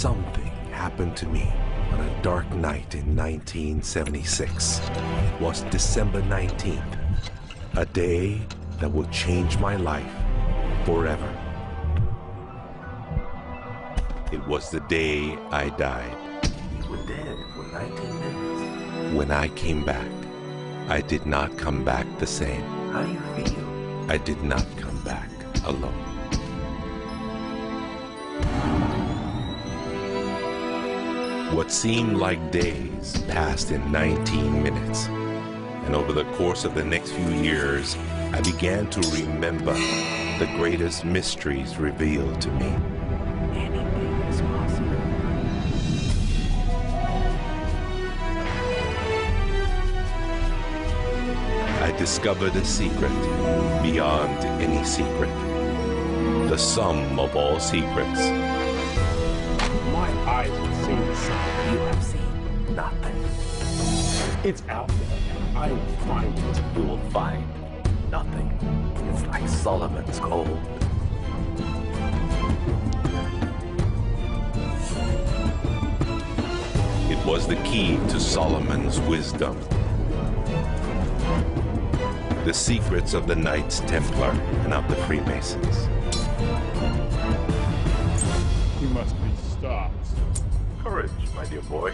Something happened to me on a dark night in 1976. It was December 19th, a day that would change my life forever. It was the day I died. You were dead for 19 minutes. When I came back, I did not come back the same. How do you feel? I did not come back alone. What seemed like days passed in 19 minutes. And over the course of the next few years, I began to remember the greatest mysteries revealed to me. Anything is possible. I discovered a secret beyond any secret. The sum of all secrets. My eyes have seen the sun. You have seen nothing. It's out there. I will find it. You will find nothing. It's like Solomon's gold. It was the key to Solomon's wisdom. The secrets of the Knights Templar and of the Freemasons. He must be stopped. Courage, my dear boy.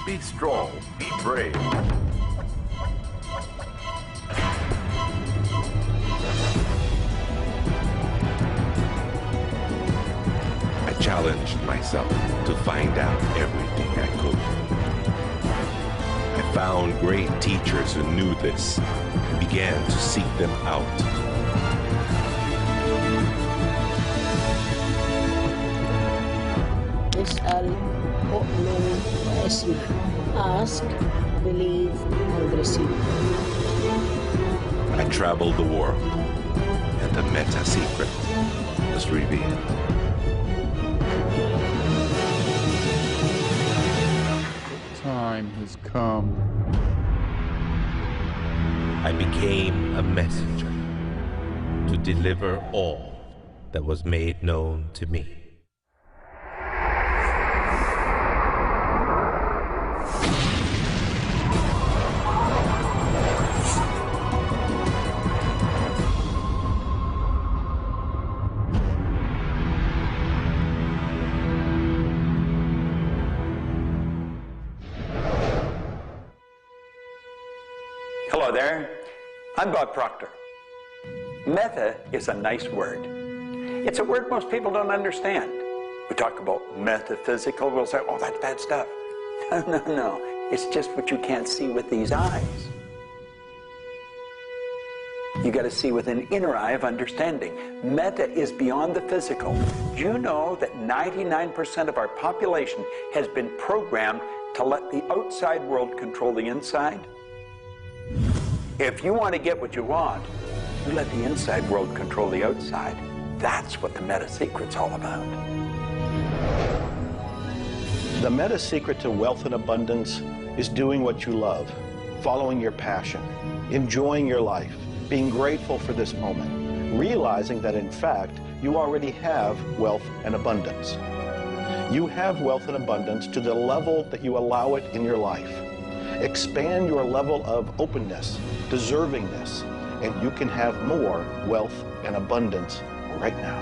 Be strong, be brave. I challenged myself to find out everything I could. I found great teachers who knew this and began to seek them out. اسأل أؤمن وأسمع. Ask, believe, and receive. I traveled the world, and the meta secret was revealed. Time has come. I became a messenger to deliver all that was made known to me. Hello there, I'm Bob Proctor. Meta is a nice word. It's a word most people don't understand. We talk about metaphysical, we'll say, oh, that's bad stuff. No, it's just what you can't see with these eyes. You got to see with an inner eye of understanding. Meta is beyond the physical. Do you know that 99% of our population has been programmed to let the outside world control the inside? If you want to get what you want, you let the inside world control the outside. That's what the meta secret's all about. The meta secret to wealth and abundance is doing what you love, following your passion, enjoying your life, being grateful for this moment, realizing that in fact, you already have wealth and abundance. You have wealth and abundance to the level that you allow it in your life. Expand your level of openness, deservingness, and you can have more wealth and abundance right now.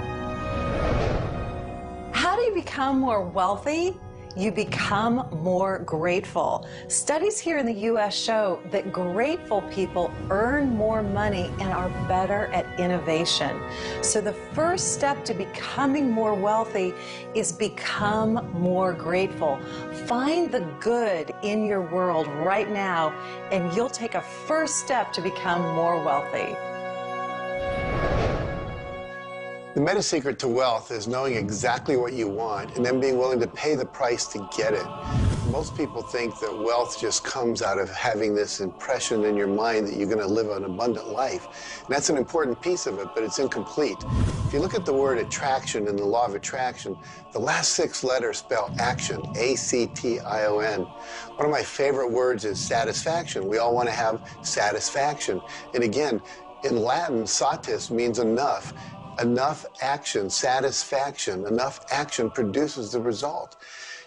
How do you become more wealthy? You become more grateful. Studies here in the U.S. show that grateful people earn more money and are better at innovation. So the first step to becoming more wealthy is become more grateful. Find the good in your world right now, and you'll take a first step to become more wealthy. The meta secret to wealth is knowing exactly what you want and then being willing to pay the price to get it. Most people think that wealth just comes out of having this impression in your mind that you're going to live an abundant life. And that's an important piece of it, but it's incomplete. If you look at the word attraction in the law of attraction, the last 6 letters spell action, A-C-T-I-O-N. One of my favorite words is satisfaction. We all want to have satisfaction. And again, in Latin, satis means enough. enough action, satisfaction, enough action produces the result.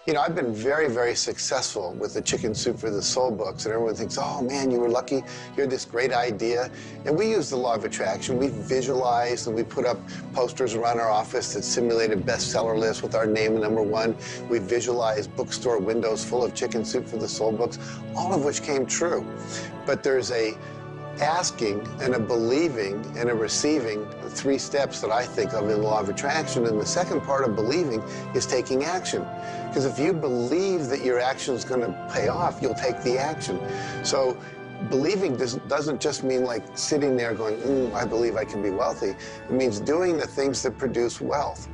You know, I've been very, very successful with the Chicken Soup for the Soul books, and everyone thinks, oh man, you were lucky, you had this great idea. And we use the law of attraction. We visualize and we put up posters around our office that simulated bestseller lists with our name #1. We visualize bookstore windows full of Chicken Soup for the Soul books, all of which came true. But there's a asking and a believing and a receiving, the 3 steps that I think of in the law of attraction. And the second part of believing is taking action. Because if you believe that your action is going to pay off, you'll take the action. So believing doesn't just mean like sitting there going, I believe I can be wealthy. It means doing the things that produce wealth.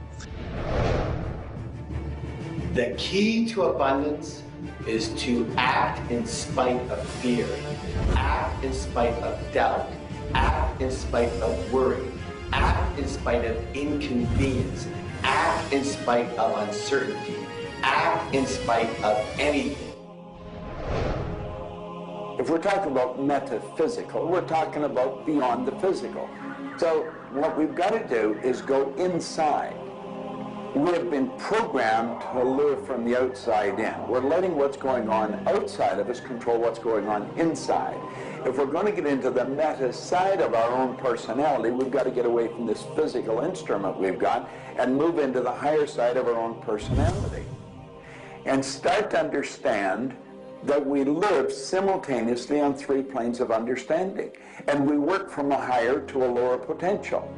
The key to abundance is to act in spite of fear, act in spite of doubt, act in spite of worry, act in spite of inconvenience, act in spite of uncertainty, act in spite of anything. If we're talking about metaphysical, we're talking about beyond the physical. So what we've got to do is go inside. We have been programmed to live from the outside in. We're letting what's going on outside of us control what's going on inside. If we're going to get into the meta side of our own personality, we've got to get away from this physical instrument we've got and move into the higher side of our own personality. And start to understand that we live simultaneously on 3 planes of understanding. And we work from a higher to a lower potential.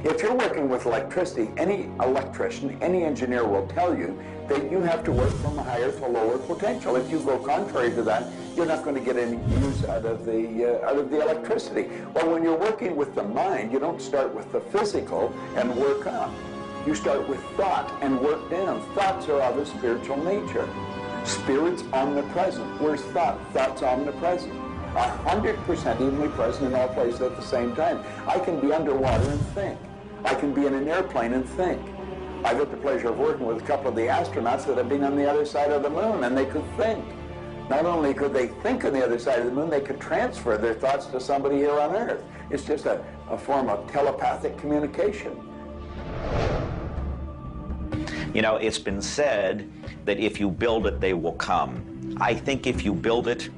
If you're working with electricity, any electrician, any engineer will tell you that you have to work from a higher to a lower potential. If you go contrary to that, you're not going to get any use out of the electricity. Well, when you're working with the mind, you don't start with the physical and work up. You start with thought and work down. Thoughts are of a spiritual nature. Spirit's omnipresent. Where's thought? Thought's omnipresent. 100% evenly present in all places at the same time. I can be underwater and think. I can be in an airplane and think. I've had the pleasure of working with a couple of the astronauts that have been on the other side of the moon, and they could think. Not only could they think on the other side of the moon, they could transfer their thoughts to somebody here on Earth. It's just a form of telepathic communication. You know, it's been said that if you build it, they will come. I think if you build it,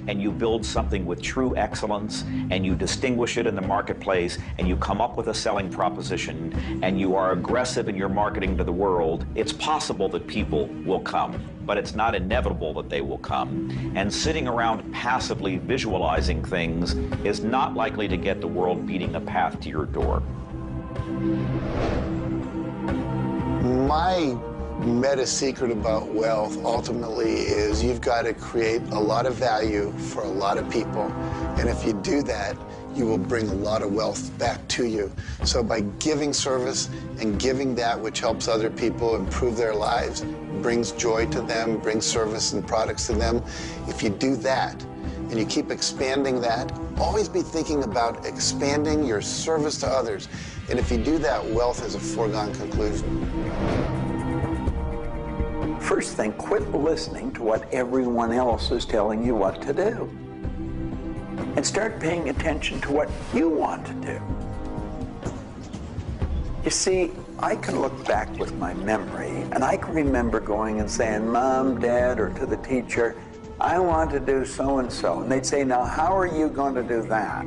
and you build something with true excellence, and you distinguish it in the marketplace, and you come up with a selling proposition, and you are aggressive in your marketing to the world, it's possible that people will come, but it's not inevitable that they will come. And sitting around passively visualizing things is not likely to get the world beating a path to your door. My meta secret about wealth ultimately is you've got to create a lot of value for a lot of people. And if you do that, you will bring a lot of wealth back to you. So by giving service and giving that which helps other people improve their lives, brings joy to them, brings service and products to them, if you do that and you keep expanding that, always be thinking about expanding your service to others. And if you do that, wealth is a foregone conclusion. First thing, quit listening to what everyone else is telling you what to do. And start paying attention to what you want to do. You see, I can look back with my memory, and I can remember going and saying, Mom, Dad, or to the teacher, I want to do so-and-so. And they'd say, now, how are you going to do that?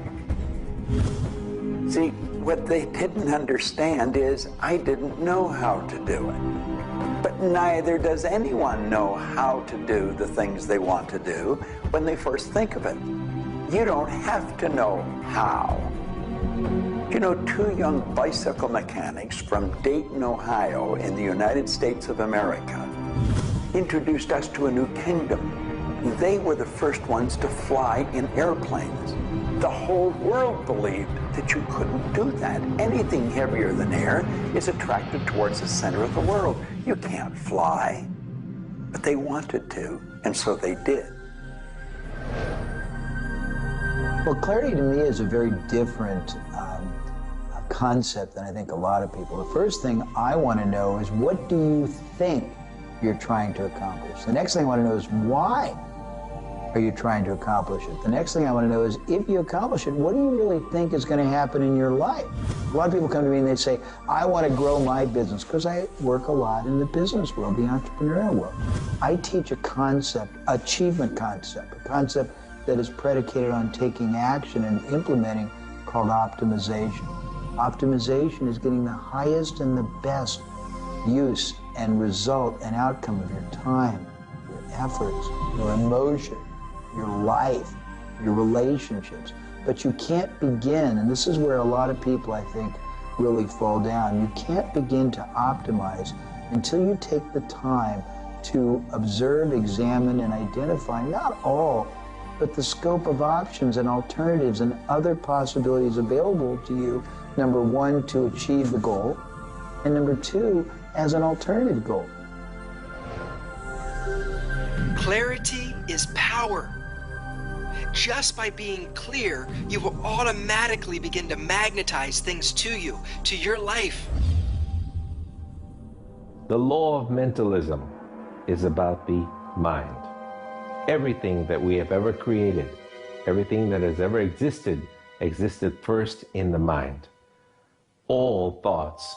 See, what they didn't understand is I didn't know how to do it. But neither does anyone know how to do the things they want to do when they first think of it. You don't have to know how. You know, 2 young bicycle mechanics from Dayton, Ohio, in the United States of America, introduced us to a new kingdom. They were the first ones to fly in airplanes. The whole world believed that you couldn't do that. Anything heavier than air is attracted towards the center of the world. You can't fly. But they wanted to, and so they did. Well, clarity to me is a very different concept than I think a lot of people. The first thing I want to know is, what do you think you're trying to accomplish? The next thing I want to know is, why are you trying to accomplish it? The next thing I want to know is, if you accomplish it, what do you really think is going to happen in your life? A lot of people come to me and they say, I want to grow my business, because I work a lot in the business world, the entrepreneurial world. I teach a concept, achievement concept, a concept that is predicated on taking action and implementing, called optimization. Optimization is getting the highest and the best use and result and outcome of your time, your efforts, your emotion, your life, your relationships. But you can't begin, and this is where a lot of people, I think, really fall down. You can't begin to optimize until you take the time to observe, examine, and identify not all, but the scope of options and alternatives and other possibilities available to you, number one, to achieve the goal, and number two, as an alternative goal. Clarity is power. Just by being clear, you will automatically begin to magnetize things to you, to your life. The law of mentalism is about the mind. Everything that we have ever created, everything that has ever existed first in the mind. All thoughts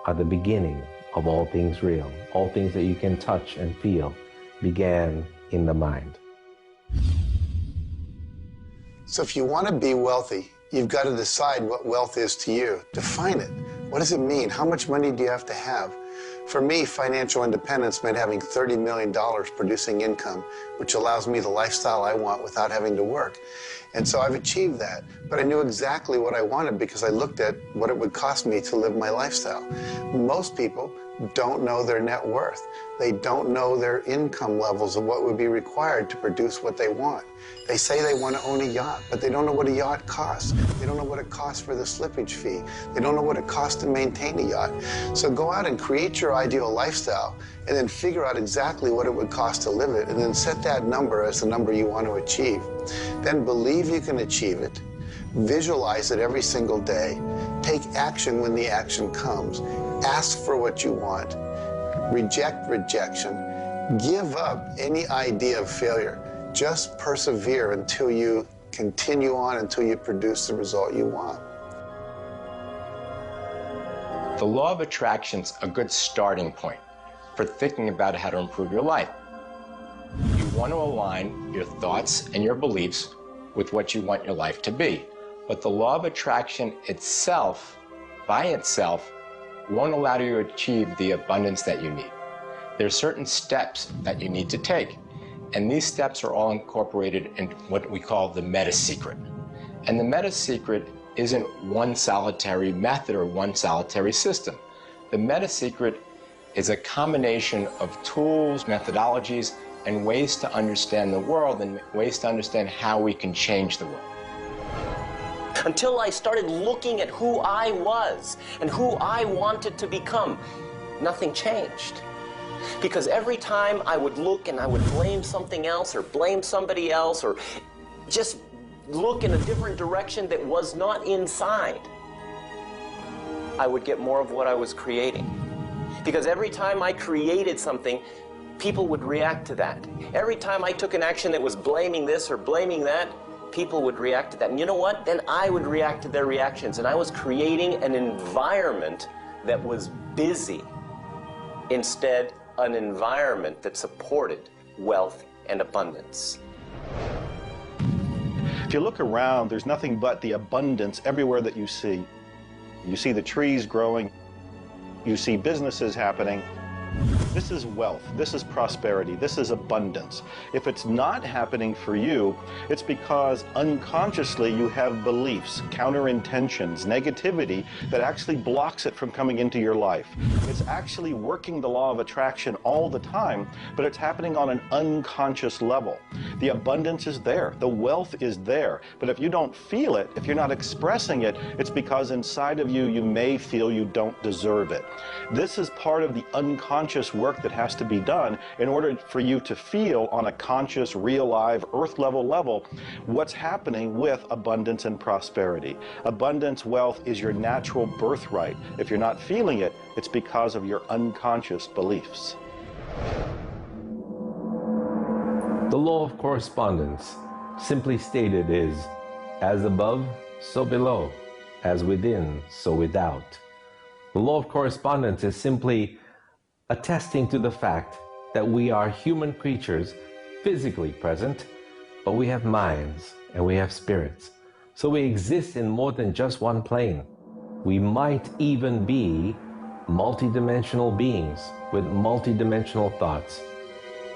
are the beginning of all things real. All things that you can touch and feel began in the mind. So if you want to be wealthy, you've got to decide what wealth is to you. Define it. What does it mean? How much money do you have to have? For me, financial independence meant having $30 million producing income, which allows me the lifestyle I want without having to work. And so I've achieved that. But I knew exactly what I wanted because I looked at what it would cost me to live my lifestyle. Most people don't know their net worth. They don't know their income levels of what would be required to produce what they want. They say they want to own a yacht, but they don't know what a yacht costs. They don't know what it costs for the slippage fee. They don't know what it costs to maintain a yacht. So go out and create your ideal lifestyle and then figure out exactly what it would cost to live it, and then set that number as the number you want to achieve. Then believe you can achieve it. Visualize it every single day. Take action when the action comes. Ask for what you want. Reject rejection. Give up any idea of failure. Just persevere until you continue on, until you produce the result you want. The law of attraction's a good starting point for thinking about how to improve your life. You want to align your thoughts and your beliefs with what you want your life to be. But the law of attraction itself, by itself, won't allow you to achieve the abundance that you need. There are certain steps that you need to take, and these steps are all incorporated in what we call the meta secret. And the meta secret isn't one solitary method or one solitary system. The meta secret is a combination of tools, methodologies, and ways to understand the world and ways to understand how we can change the world. Until I started looking at who I was and who I wanted to become, nothing changed. Because every time I would look and I would blame something else or blame somebody else or just look in a different direction that was not inside, I would get more of what I was creating. Because every time I created something, people would react to that. Every time I took an action that was blaming this or blaming that, people would react to that. And you know what? Then I would react to their reactions. And I was creating an environment that was busy. Instead, an environment that supported wealth and abundance. If you look around, there's nothing but the abundance everywhere that you see. You see the trees growing. You see businesses happening. This is wealth, this is prosperity, this is abundance. If it's not happening for you, it's because unconsciously you have beliefs, counter-intentions, negativity that actually blocks it from coming into your life. It's actually working the law of attraction all the time, but it's happening on an unconscious level. The abundance is there, the wealth is there, but if you don't feel it, if you're not expressing it, it's because inside of you, you may feel you don't deserve it. This is part of the unconscious work that has to be done in order for you to feel on a conscious, real, live, earth-level level what's happening with abundance and prosperity. Abundance, wealth is your natural birthright. If you're not feeling it, it's because of your unconscious beliefs. The law of correspondence, simply stated, is as above, so below, as within, so without. The law of correspondence is simply attesting to the fact that we are human creatures, physically present, but we have minds and we have spirits. So we exist in more than just one plane. We might even be multidimensional beings with multidimensional thoughts,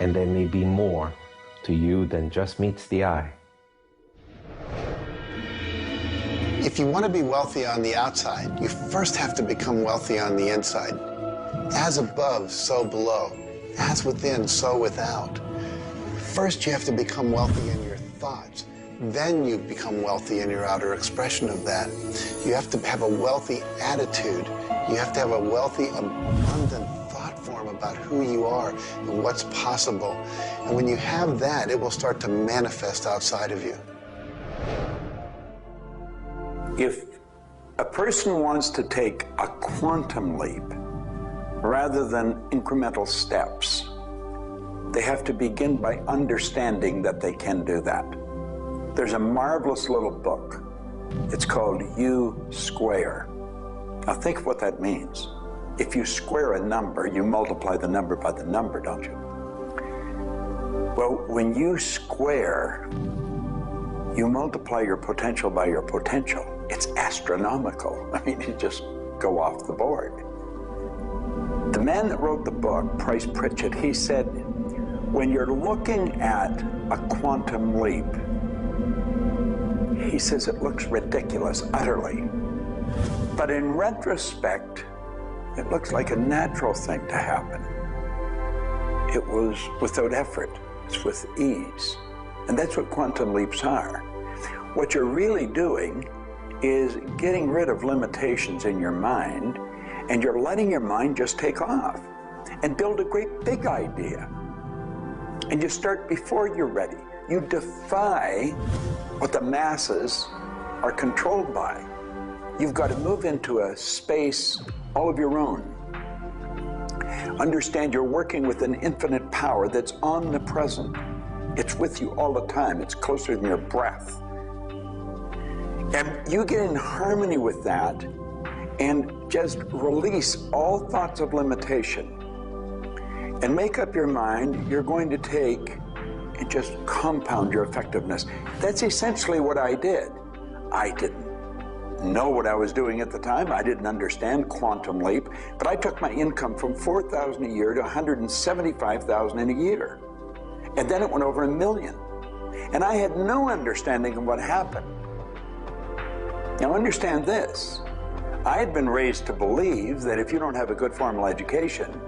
and there may be more to you than just meets the eye. If you want to be wealthy on the outside, you first have to become wealthy on the inside. As above, so below. As within, so without. First, you have to become wealthy in your thoughts. Then you become wealthy in your outer expression of that. You have to have a wealthy attitude. You have to have a wealthy, abundant thought form about who you are and what's possible. And when you have that, it will start to manifest outside of you. If a person wants to take a quantum leap rather than incremental steps, they have to begin by understanding that they can do that. There's a marvelous little book. It's called U Square. Now think of what that means. If you square a number, you multiply the number by the number, don't you? Well, when you square, you multiply your potential by your potential. It's astronomical. I mean, you just go off the board. The man that wrote the book, Price Pritchett, he said, when you're looking at a quantum leap, he says it looks ridiculous, utterly. But in retrospect, it looks like a natural thing to happen. It was without effort. It's with ease. And that's what quantum leaps are. What you're really doing is getting rid of limitations in your mind, and you're letting your mind just take off and build a great big idea. And you start before you're ready. You defy what the masses are controlled by. You've got to move into a space all of your own. Understand you're working with an infinite power that's omnipresent. It's with you all the time. It's closer than your breath. And you get in harmony with that and just release all thoughts of limitation and make up your mind you're going to take and just compound your effectiveness. That's essentially what I did. I didn't know what I was doing at the time. I didn't understand quantum leap, but I took my income from $4,000 a year to $175,000 in a year. And then it went over $1 million. And I had no understanding of what happened. Now understand this. I had been raised to believe that if you don't have a good formal education,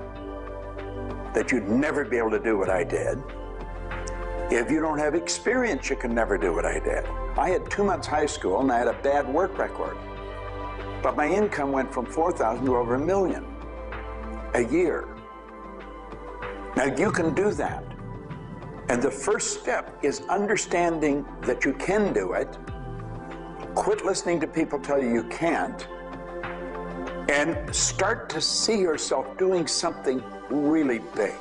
that you'd never be able to do what I did. If you don't have experience, you can never do what I did. I had 2 months high school and I had a bad work record. But my income went from $4,000 to over $1 million a year. Now you can do that. And the first step is understanding that you can do it. Quit listening to people tell you you can't. And start to see yourself doing something really big.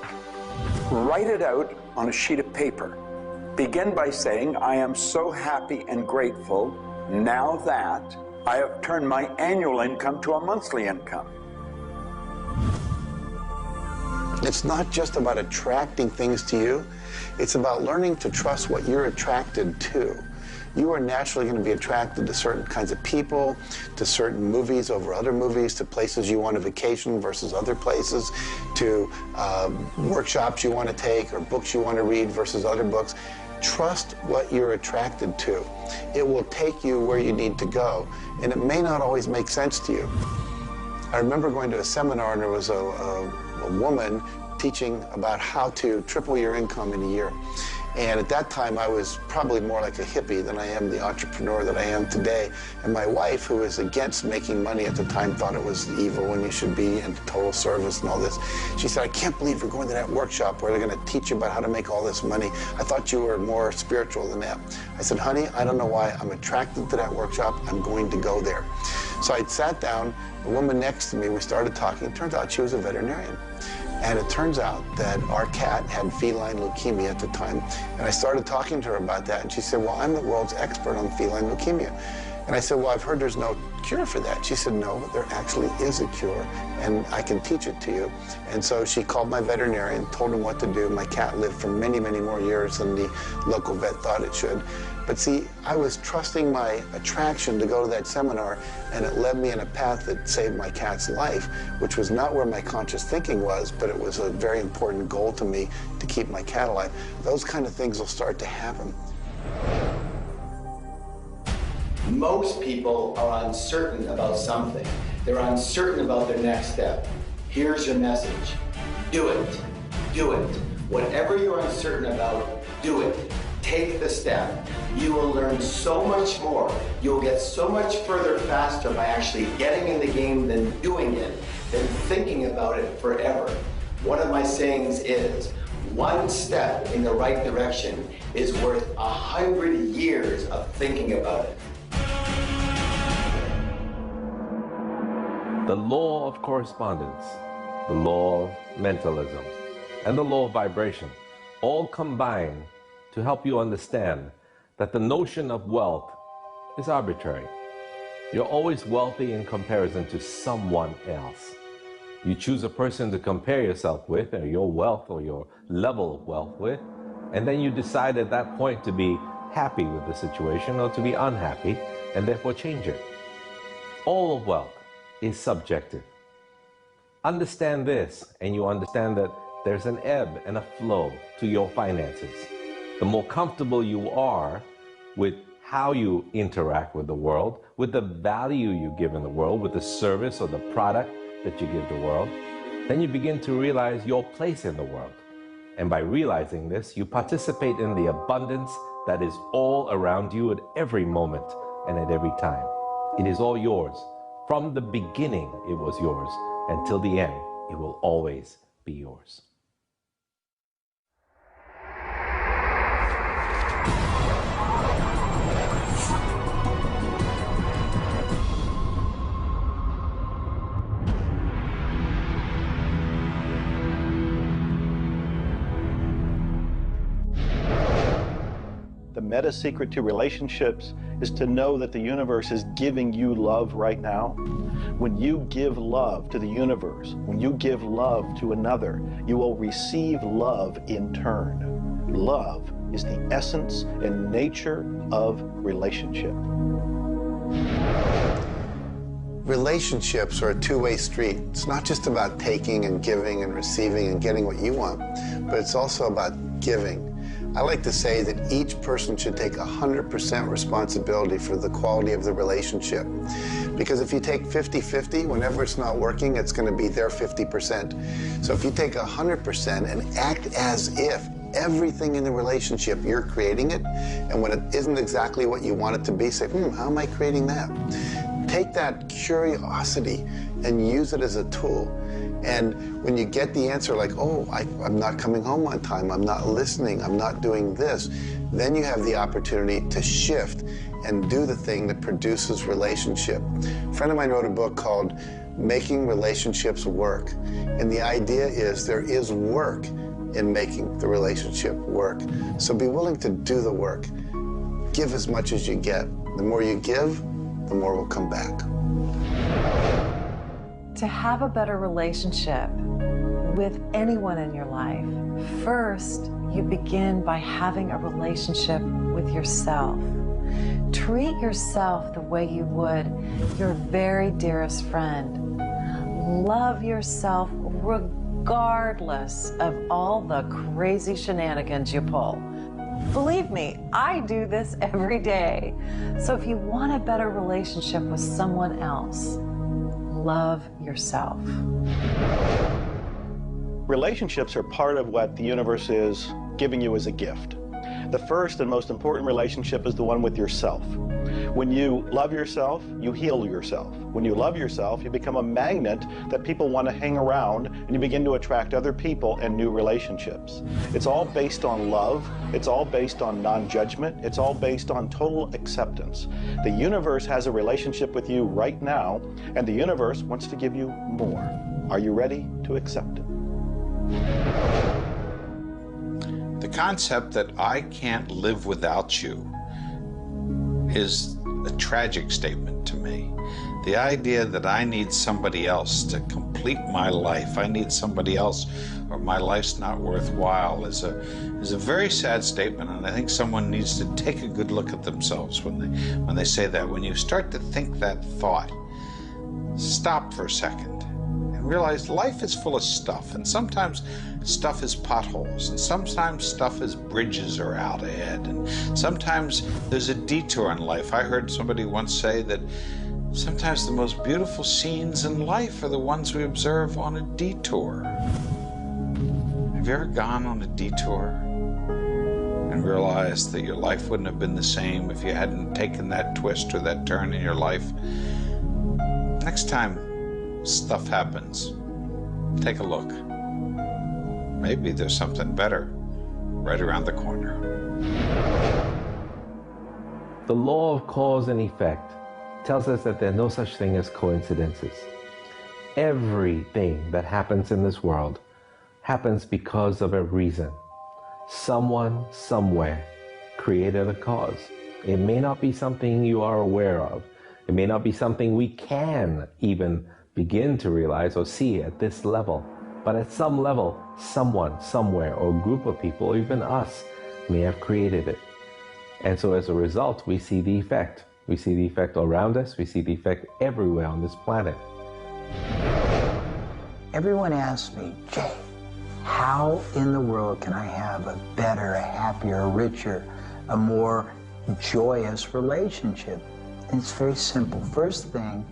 Write it out on a sheet of paper. Begin by saying, I am so happy and grateful now that I have turned my annual income to a monthly income. It's not just about attracting things to you. It's about learning to trust what you're attracted to. You are naturally going to be attracted to certain kinds of people, to certain movies over other movies, to places you want to vacation versus other places, to workshops you want to take or books you want to read versus other books. Trust what you're attracted to. It will take you where you need to go, and it may not always make sense to you. I remember going to a seminar, and there was a woman teaching about how to triple your income in a year. And at that time, I was probably more like a hippie than I am the entrepreneur that I am today. And my wife, who was against making money at the time, thought it was evil when you should be in total service and all this. She said, I can't believe you're going to that workshop where they're going to teach you about how to make all this money. I thought you were more spiritual than that. I said, honey, I don't know why. I'm attracted to that workshop. I'm going to go there. So I sat down, the woman next to me, we started talking. It turns out she was a veterinarian. And it turns out that our cat had feline leukemia at the time. And I started talking to her about that, and she said, well, I'm the world's expert on feline leukemia. And I said, well, I've heard there's no cure for that. She said, no, there actually is a cure, and I can teach it to you. And so she called my veterinarian, told him what to do. My cat lived for many, many more years than the local vet thought it should. But see, I was trusting my attraction to go to that seminar, and it led me in a path that saved my cat's life, which was not where my conscious thinking was, but it was a very important goal to me to keep my cat alive. Those kind of things will start to happen. Most people are uncertain about something. They're uncertain about their next step. Here's your message. Do it. Do it. Whatever you're uncertain about, do it. Take the step. You will learn so much more. You'll get so much further faster by actually getting in the game than doing it, than thinking about it forever. One of my sayings is, one step in the right direction is worth 100 years of thinking about it. The law of correspondence, the law of mentalism, and the law of vibration all combine to help you understand that the notion of wealth is arbitrary. You're always wealthy in comparison to someone else. You choose a person to compare yourself with, or your wealth or your level of wealth with, and then you decide at that point to be happy with the situation or to be unhappy, and therefore change it. All of wealth is subjective. Understand this, and you understand that there's an ebb and a flow to your finances. The more comfortable you are with how you interact with the world, with the value you give in the world, with the service or the product that you give the world, then you begin to realize your place in the world. And by realizing this, you participate in the abundance that is all around you at every moment and at every time. It is all yours. From the beginning, it was yours. Until the end, it will always be yours. The meta secret to relationships is to know that the universe is giving you love right now. When you give love to the universe, when you give love to another, you will receive love in turn. Love is the essence and nature of relationship. Relationships are a two-way street. It's not just about taking and giving and receiving and getting what you want, but it's also about giving. I like to say that each person should take 100% responsibility for the quality of the relationship. Because if you take 50-50, whenever it's not working, it's going to be their 50%. So if you take 100% and act as if everything in the relationship, you're creating it, and when it isn't exactly what you want it to be, say, how am I creating that? Take that curiosity and use it as a tool. And when you get the answer like, oh, I'm not coming home on time, I'm not listening, I'm not doing this, then you have the opportunity to shift and do the thing that produces relationship. A friend of mine wrote a book called Making Relationships Work. And the idea is there is work in making the relationship work. So be willing to do the work. Give as much as you get. The more you give, the more will come back. To have a better relationship with anyone in your life, first you begin by having a relationship with yourself. Treat yourself the way you would your very dearest friend. Love yourself regardless of all the crazy shenanigans you pull. Believe me, I do this every day. So if you want a better relationship with someone else, love yourself. Relationships are part of what the universe is giving you as a gift. The first and most important relationship is the one with yourself. When you love yourself, you heal yourself. When you love yourself, you become a magnet that people want to hang around, and you begin to attract other people and new relationships. It's all based on love. It's all based on non-judgment. It's all based on total acceptance. The universe has a relationship with you right now, and the universe wants to give you more. Are you ready to accept it? The concept that I can't live without you is a tragic statement to me. The idea that I need somebody else to complete my life, I need somebody else or my life's not worthwhile is a very sad statement, and I think someone needs to take a good look at themselves when they say that. When you start to think that thought, stop for a second and realize life is full of stuff, and sometimes stuff is potholes, and sometimes stuff is bridges are out ahead, and sometimes there's a detour in life. I heard somebody once say that sometimes the most beautiful scenes in life are the ones we observe on a detour. Have you ever gone on a detour and realized that your life wouldn't have been the same if you hadn't taken that twist or that turn in your life? Next time stuff happens, take a look. Maybe there's something better right around the corner. The law of cause and effect tells us that there's no such thing as coincidences. Everything that happens in this world happens because of a reason. Someone, somewhere, created a cause. It may not be something you are aware of. It may not be something we can even begin to realize or see at this level. But at some level, someone, somewhere, or a group of people, or even us, may have created it. And so as a result, we see the effect. We see the effect around us. We see the effect everywhere on this planet. Everyone asks me, Jay, how in the world can I have a better, a happier, a richer, a more joyous relationship? And it's very simple. First thing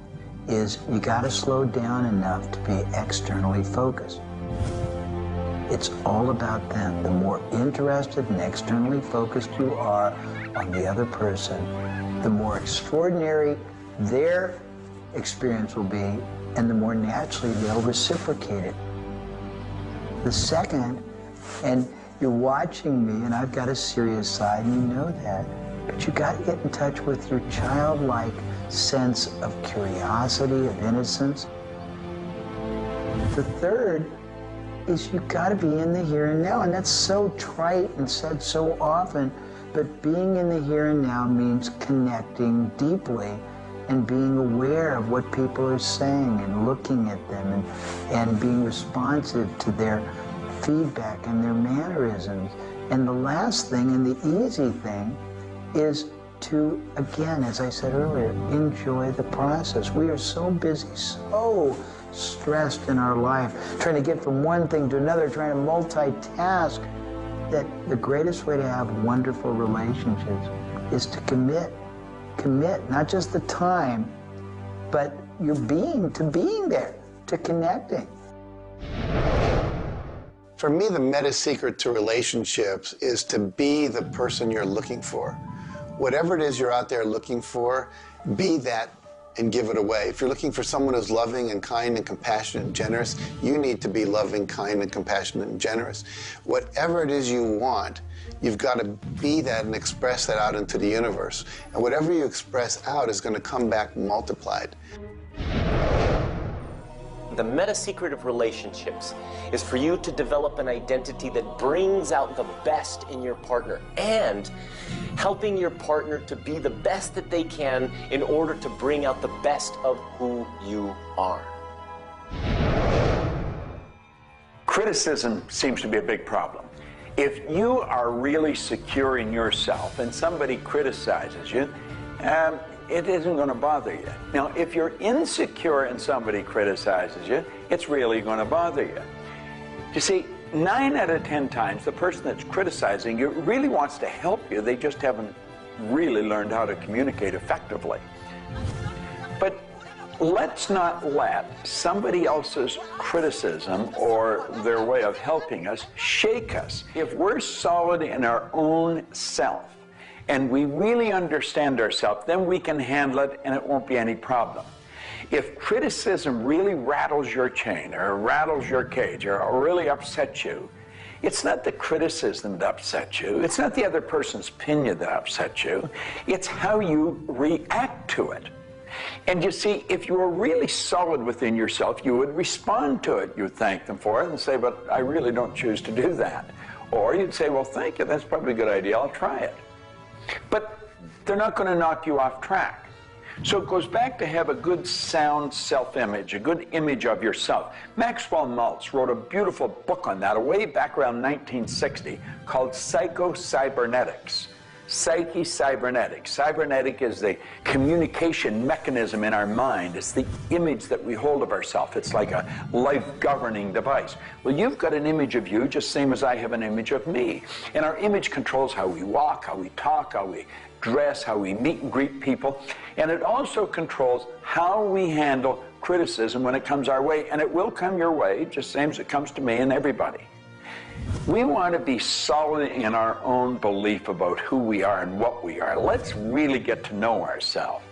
is you got to slow down enough to be externally focused. It's all about them. The more interested and externally focused you are on the other person, the more extraordinary their experience will be, and the more naturally they'll reciprocate it. The second, and you're watching me, and I've got a serious side, and you know that, but you got to get in touch with your childlike sense of curiosity, of innocence. The third is you got to be in the here and now, and that's so trite and said so often, but being in the here and now means connecting deeply and being aware of what people are saying and looking at them and being responsive to their feedback and their mannerisms. And the last thing and the easy thing is to, again, as I said earlier, enjoy the process. We are so busy, so stressed in our life, trying to get from one thing to another, trying to multitask, that the greatest way to have wonderful relationships is to commit. Commit, not just the time, but your being, to being there, to connecting. For me, the meta secret to relationships is to be the person you're looking for. Whatever it is you're out there looking for, be that and give it away. If you're looking for someone who's loving and kind and compassionate and generous, you need to be loving, kind, and compassionate and generous. Whatever it is you want, you've got to be that and express that out into the universe. And whatever you express out is going to come back multiplied. The meta secret of relationships is for you to develop an identity that brings out the best in your partner and helping your partner to be the best that they can in order to bring out the best of who you are. Criticism seems to be a big problem. If you are really secure in yourself and somebody criticizes you, it isn't going to bother you. Now, if you're insecure and somebody criticizes you, it's really going to bother you. You see, 9 out of 10 times, the person that's criticizing you really wants to help you. They just haven't really learned how to communicate effectively. But let's not let somebody else's criticism or their way of helping us shake us. If we're solid in our own self, and we really understand ourselves, then we can handle it and it won't be any problem. If criticism really rattles your chain or rattles your cage or really upsets you, it's not the criticism that upsets you. It's not the other person's opinion that upsets you. It's how you react to it. And you see, if you were really solid within yourself, you would respond to it. You would thank them for it and say, but I really don't choose to do that. Or you'd say, well, thank you, that's probably a good idea, I'll try it. But they're not going to knock you off track. So it goes back to have a good, sound self-image, a good image of yourself. Maxwell Maltz wrote a beautiful book on that way back around 1960 called Psycho-Cybernetics. Psyche-cybernetics. Cybernetic is the communication mechanism in our mind. It's the image that we hold of ourselves. It's like a life-governing device. Well, you've got an image of you just same as I have an image of me. And our image controls how we walk, how we talk, how we dress, how we meet and greet people. And it also controls how we handle criticism when it comes our way. And it will come your way, just same as it comes to me and everybody. We want to be solid in our own belief about who we are and what we are. Let's really get to know ourselves.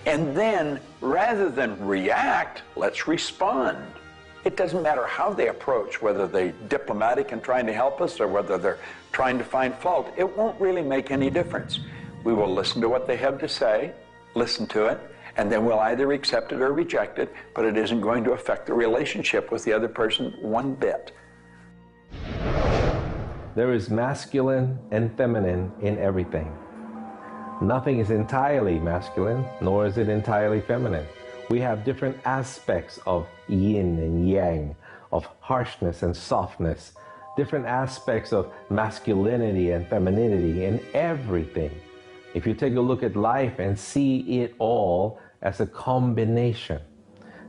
And then, rather than react, let's respond. It doesn't matter how they approach, whether they're diplomatic and trying to help us or whether they're trying to find fault. It won't really make any difference. We will listen to what they have to say, listen to it, and then we'll either accept it or reject it, but it isn't going to affect the relationship with the other person one bit. There is masculine and feminine in everything. Nothing is entirely masculine, nor is it entirely feminine. We have different aspects of yin and yang, of harshness and softness, different aspects of masculinity and femininity in everything. If you take a look at life and see it all as a combination,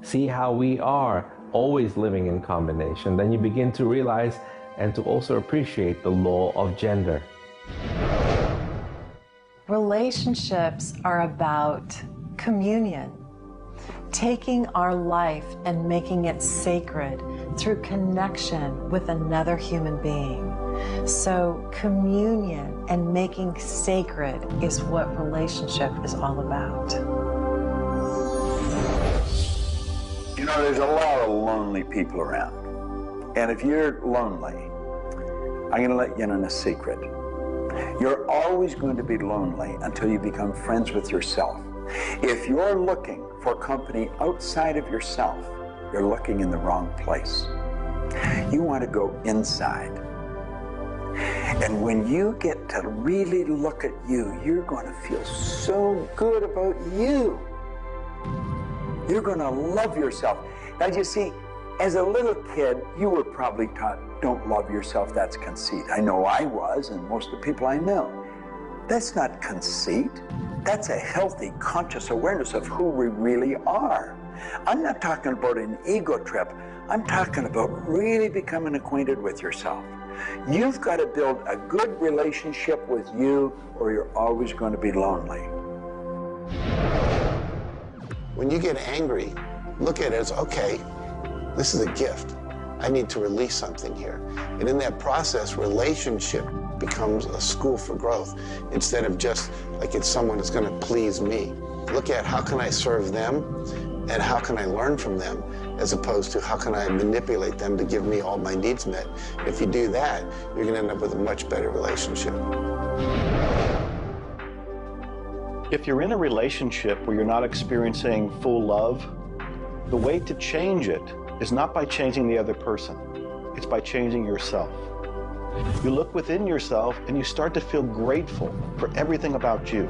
see how we are always living in combination, then you begin to realize and to also appreciate the law of gender. Relationships are about communion, taking our life and making it sacred through connection with another human being. So communion and making sacred is what relationship is all about. You know, there's a lot of lonely people around. And if you're lonely, I'm going to let you in on a secret. You're always going to be lonely until you become friends with yourself. If you're looking for company outside of yourself, you're looking in the wrong place. You want to go inside. And when you get to really look at you, you're going to feel so good about you. You're going to love yourself. Now, you see, as a little kid, you were probably taught, don't love yourself, that's conceit. I know I was, and most of the people I know. That's not conceit. That's a healthy, conscious awareness of who we really are. I'm not talking about an ego trip. I'm talking about really becoming acquainted with yourself. You've got to build a good relationship with you, or you're always going to be lonely. When you get angry, look at it as, okay, this is a gift. I need to release something here. And in that process, relationship becomes a school for growth instead of just like it's someone that's going to please me. Look at how can I serve them and how can I learn from them, as opposed to how can I manipulate them to give me all my needs met. If you do that, you're going to end up with a much better relationship. If you're in a relationship where you're not experiencing full love, the way to change it is not by changing the other person. It's by changing yourself. You look within yourself and you start to feel grateful for everything about you.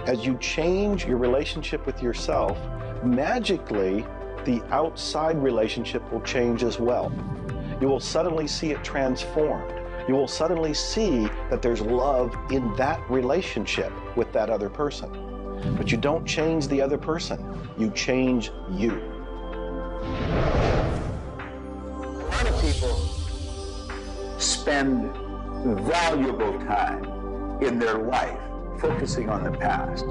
As you change your relationship with yourself, magically, the outside relationship will change as well. You will suddenly see it transformed. You will suddenly see that there's love in that relationship with that other person. But you don't change the other person. You change you. A lot of people spend valuable time in their life focusing on the past.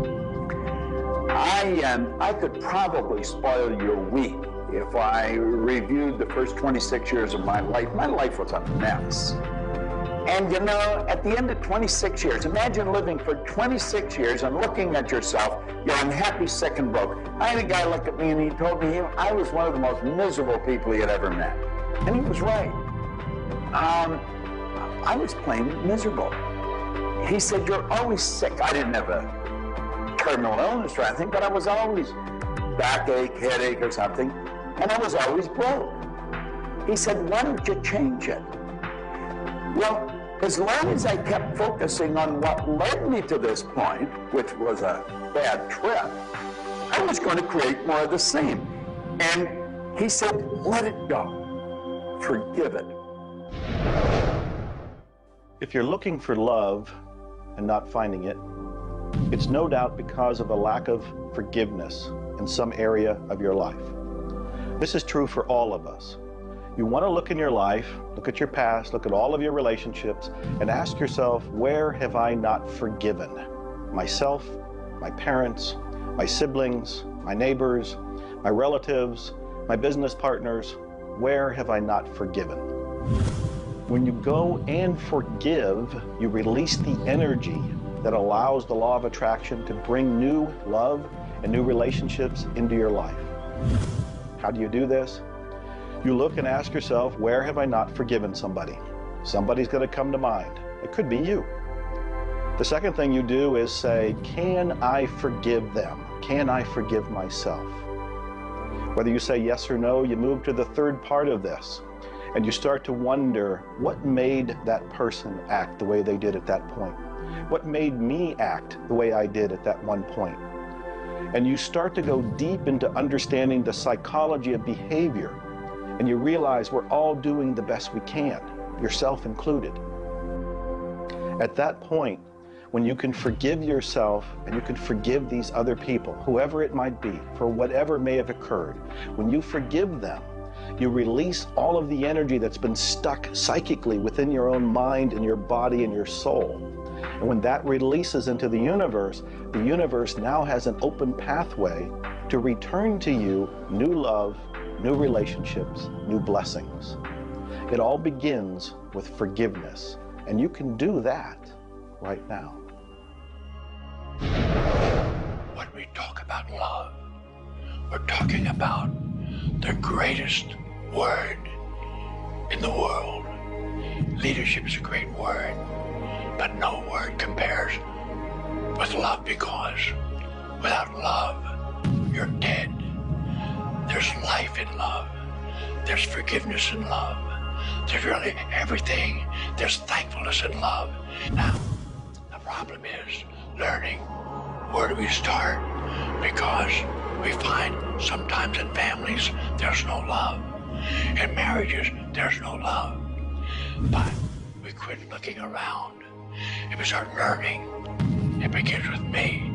I could probably spoil your week if I reviewed the first 26 years of my life. My life was a mess. And you know, at the end of 26 years, imagine living for 26 years and looking at yourself, you're unhappy, sick, and broke. I had a guy look at me and he told me I was one of the most miserable people he had ever met. And he was right. I was plain miserable. He said, you're always sick. I didn't have a terminal illness or anything, but I was always backache, headache or something, and I was always broke. He said, why don't you change it? Well, as long as I kept focusing on what led me to this point, which was a bad trip, I was going to create more of the same. And he said, let it go. Forgive it. If you're looking for love and not finding it, it's no doubt because of a lack of forgiveness in some area of your life. This is true for all of us. You want to look in your life, look at your past, look at all of your relationships, and ask yourself, where have I not forgiven? Myself, my parents, my siblings, my neighbors, my relatives, my business partners, where have I not forgiven? When you go and forgive, you release the energy that allows the law of attraction to bring new love and new relationships into your life. How do you do this? You look and ask yourself, where have I not forgiven somebody? Somebody's going to come to mind. It could be you. The second thing you do is say, can I forgive them? Can I forgive myself? Whether you say yes or no, you move to the third part of this, and you start to wonder, what made that person act the way they did at that point? What made me act the way I did at that one point? And you start to go deep into understanding the psychology of behavior, and you realize we're all doing the best we can, yourself included. At that point, when you can forgive yourself and you can forgive these other people, whoever it might be, for whatever may have occurred, when you forgive them, you release all of the energy that's been stuck psychically within your own mind and your body and your soul. And when that releases into the universe now has an open pathway to return to you new love, new relationships, new blessings. It all begins with forgiveness, and you can do that right now. When we talk about love, we're talking about the greatest word in the world. Leadership is a great word, but no word compares with love, because without love, you're dead. There's life in love. There's forgiveness in love. There's really everything. There's thankfulness in love. Now, the problem is learning where do we start, because we find sometimes in families there's no love. In marriages, there's no love. But we quit looking around. If we start learning, it begins with me.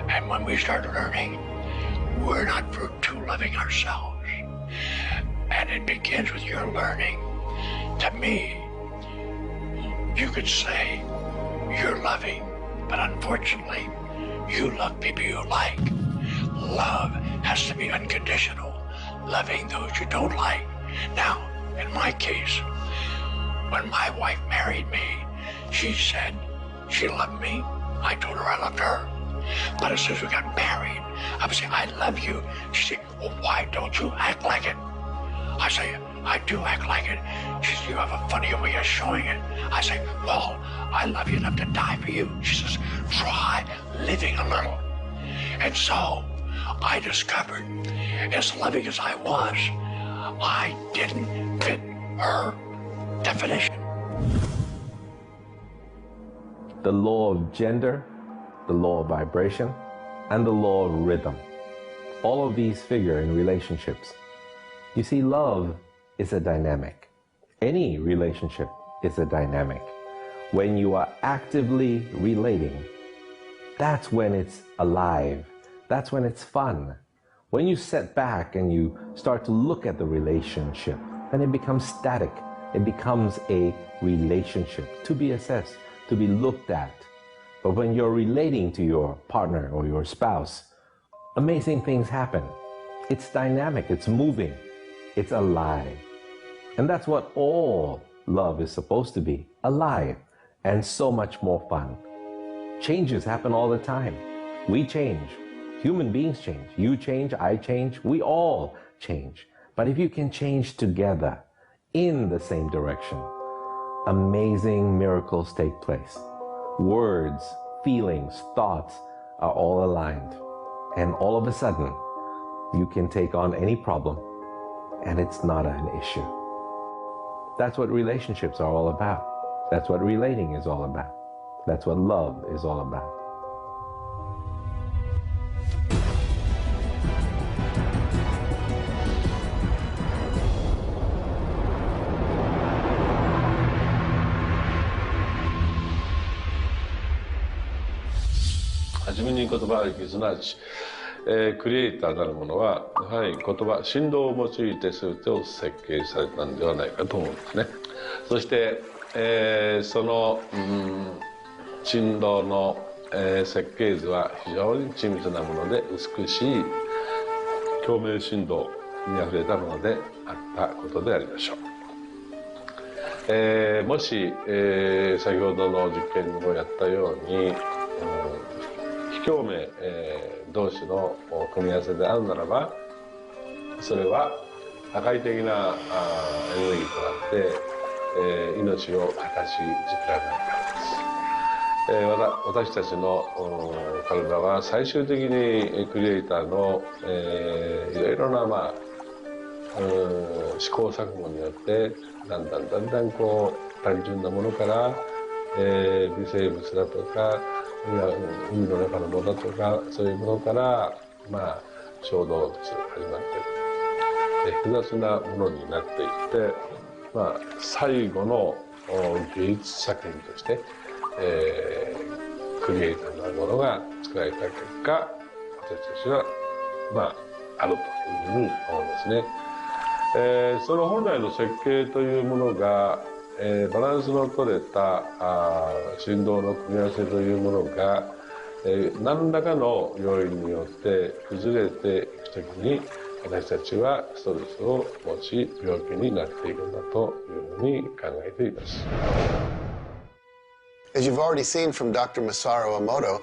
And when we start learning, we're not too loving ourselves. And it begins with your learning. To me, you could say you're loving, but unfortunately, you love people you like. Love has to be unconditional, loving those you don't like. Now, in my case, when my wife married me, she said she loved me. I told her I loved her. But as soon as we got married, I would say, I love you. She said, well, why don't you act like it? I say, I do act like it. She says, you have a funny way of showing it. I say, well, I love you enough to die for you. She says, try living a little. And so I discovered, as loving as I was, I didn't fit her definition. The law of gender, the law of vibration, and the law of rhythm. All of these figure in relationships. You see, love is a dynamic. Any relationship is a dynamic. When you are actively relating, that's when it's alive. That's when it's fun. When you sit back and you start to look at the relationship, then it becomes static. It becomes a relationship to be assessed, to be looked at. But when you're relating to your partner or your spouse, amazing things happen. It's dynamic, it's moving, it's alive. And that's what all love is supposed to be, alive, and so much more fun. Changes happen all the time. We change. Human beings change. You change, I change, we all change. But if you can change together in the same direction, amazing miracles take place. Words, feelings, thoughts are all aligned. And all of a sudden, you can take on any problem and it's not an issue. That's what relationships are all about. That's what relating is all about. That's what love is all about.はじめに言葉劇すなわち、クリエイターなるものはやはり言葉振動を用いて全てを設計されたんではないかと思うんですね。そして、その、振動の、設計図は非常に緻密なもので美しい共鳴振動にあふれたものであったことでありましょう。もし、先ほどの実験にもやったように、非共鳴、同士の組み合わせであるならば、それは破壊的なエネルギーとなって、命を形作られるからです。私たちの体は最終的にクリエイターの、いろいろな、試行錯誤によってだんだんこう単純なものから、微生物だとか海の中のものだとかそういうものから、小動物始まって複雑なものになっていって、最後の芸術作品として、クリエイターなものが作られた結果、私たちはあるというふうに思うんですね。その本来の設計というものが、バランスの取れた振動の組み合わせというものが、何らかの要因によって崩れていくときに私たちはストレスを持ち病気になっているんだというふうに考えています。As you've already seen from Dr. Masaru Emoto,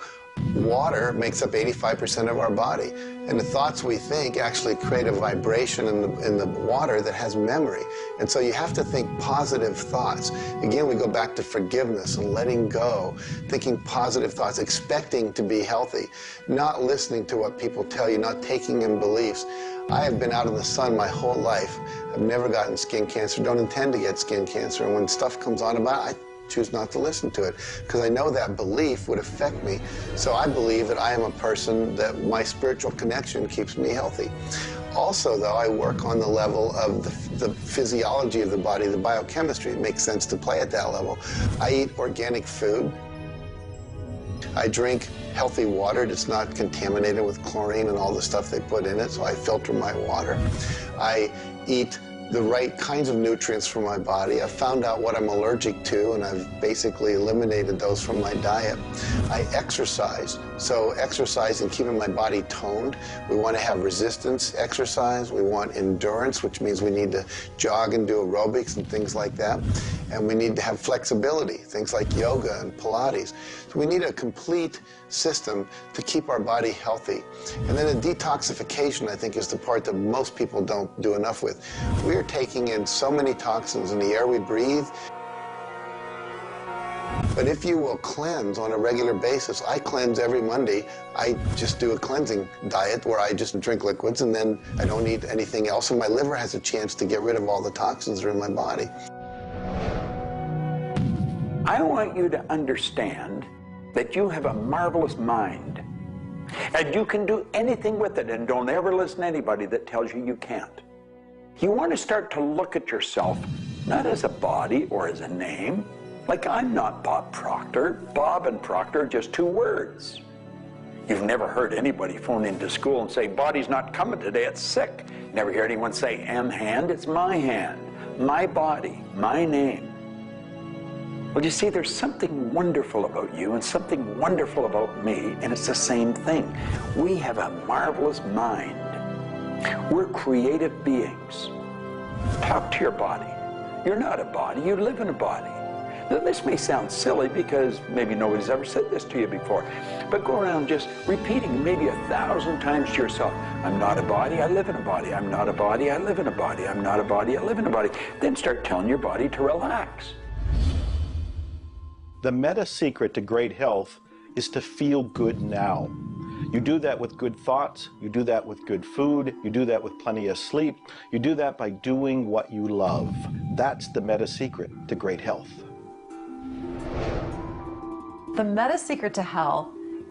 water makes up 85% of our body, and the thoughts we think actually create a vibration in the water that has memory. And so you have to think positive thoughts. Again, we go back to forgiveness and letting go, thinking positive thoughts, expecting to be healthy, not listening to what people tell you, not taking in beliefs. I have been out in the sun my whole life. I've never gotten skin cancer, don't intend to get skin cancer, and when stuff comes on about it, I choose not to listen to it because I know that belief would affect me. So I believe that I am a person that my spiritual connection keeps me healthy. Also, though, I work on the level of the physiology of the body, the biochemistry. It makes sense to play at that level. I eat organic food. I drink healthy water that's not contaminated with chlorine and all the stuff they put in it, so I filter my water. I eat the right kinds of nutrients for my body. I've found out what I'm allergic to, and I've basically eliminated those from my diet. I exercise, so exercise and keeping my body toned. We want to have resistance exercise. We want endurance, which means we need to jog and do aerobics and things like that. And we need to have flexibility, things like yoga and Pilates. So we need a complete system to keep our body healthy. And then a detoxification, I think, is the part that most people don't do enough with. We are taking in so many toxins in the air we breathe. But if you will cleanse on a regular basis, I cleanse every Monday. I just do a cleansing diet where I just drink liquids and then I don't eat anything else, and my liver has a chance to get rid of all the toxins that are in my body. I want you to understand that you have a marvelous mind, and you can do anything with it, and don't ever listen to anybody that tells you you can't. You want to start to look at yourself not as a body or as a name. Like, I'm not Bob Proctor. Bob and Proctor are just two words. You've never heard anybody phone into school and say, body's not coming today, it's sick. Never hear anyone say, hand, it's my hand, my body, my name. Well, you see, there's something wonderful about you and something wonderful about me, and it's the same thing. We have a marvelous mind. We're creative beings. Talk to your body. You're not a body, you live in a body. Now, this may sound silly because maybe nobody's ever said this to you before, but go around just repeating maybe 1,000 times to yourself, I'm not a body, I live in a body. I'm not a body, I live in a body. I'm not a body, I live in a body. Then start telling your body to relax. The meta secret to great health is to feel good now. You do that with good thoughts, you do that with good food, you do that with plenty of sleep, you do that by doing what you love. That's the meta secret to great health. The meta secret to health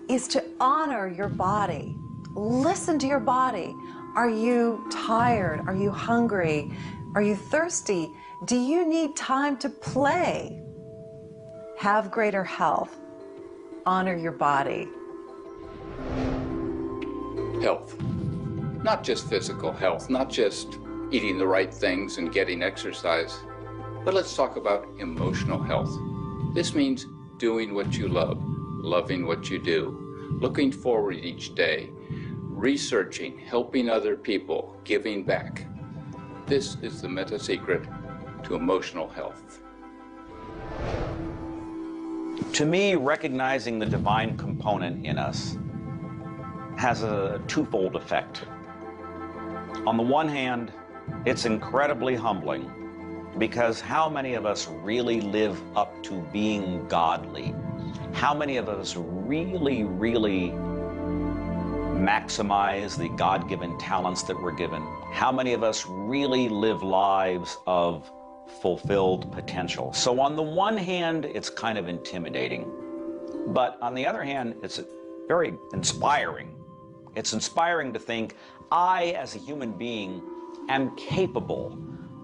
is to honor your body. Listen to your body. Are you tired? Are you hungry? Are you thirsty? Do you need time to play? Have greater health. Honor your body. Health. Not just physical health, not just eating the right things and getting exercise, but let's talk about emotional health. This means doing what you love, loving what you do, looking forward each day, researching, helping other people, giving back. This is the meta secret to emotional health. To me, recognizing the divine component in us has a twofold effect. On the one hand, it's incredibly humbling, because how many of us really live up to being godly? How many of us really maximize the God-given talents that we're given? How many of us really live lives of fulfilled potential? So on the one hand, it's kind of intimidating, but on the other hand, it's very inspiring. It's inspiring to think, I, as a human being, am capable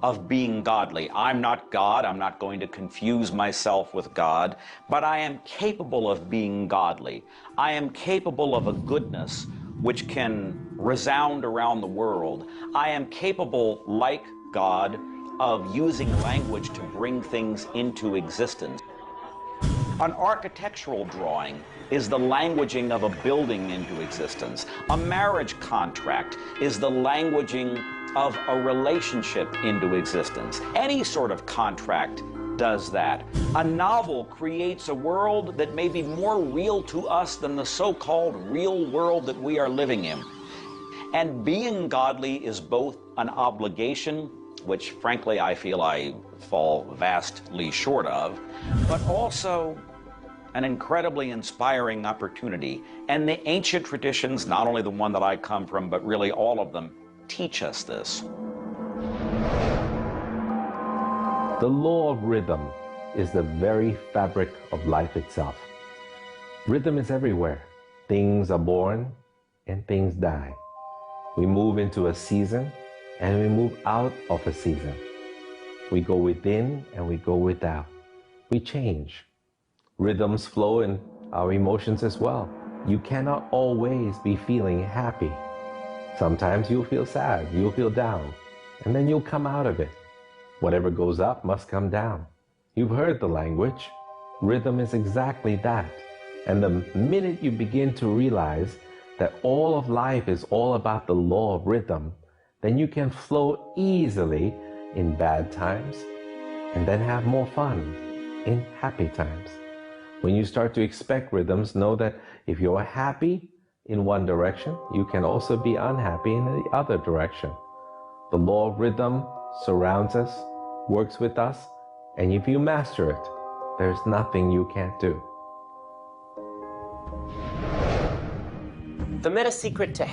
of being godly. I'm not God. I'm not going to confuse myself with God, but I am capable of being godly. I am capable of a goodness which can resound around the world. I am capable, like God, of using language to bring things into existence. An architectural drawing is the languaging of a building into existence. A marriage contract is the languaging of a relationship into existence. Any sort of contract does that. A novel creates a world that may be more real to us than the so-called real world that we are living in. And being godly is both an obligation, which frankly I feel I fall vastly short of, but also an incredibly inspiring opportunity. And the ancient traditions, not only the one that I come from, but really all of them, teach us this. The law of rhythm is the very fabric of life itself. Rhythm is everywhere. Things are born and things die. We move into a season and we move out of a season. We go within and we go without. We change. Rhythms flow in our emotions as well. You cannot always be feeling happy. Sometimes you'll feel sad, you'll feel down, and then you'll come out of it. Whatever goes up must come down. You've heard the language. Rhythm is exactly that. And the minute you begin to realize that all of life is all about the law of rhythm, then you can flow easily in bad times and then have more fun in happy times. When you start to expect rhythms, know that if you're happy in one direction, you can also be unhappy in the other direction. The law of rhythm surrounds us, works with us, and if you master it, there's nothing you can't do. The meta secret to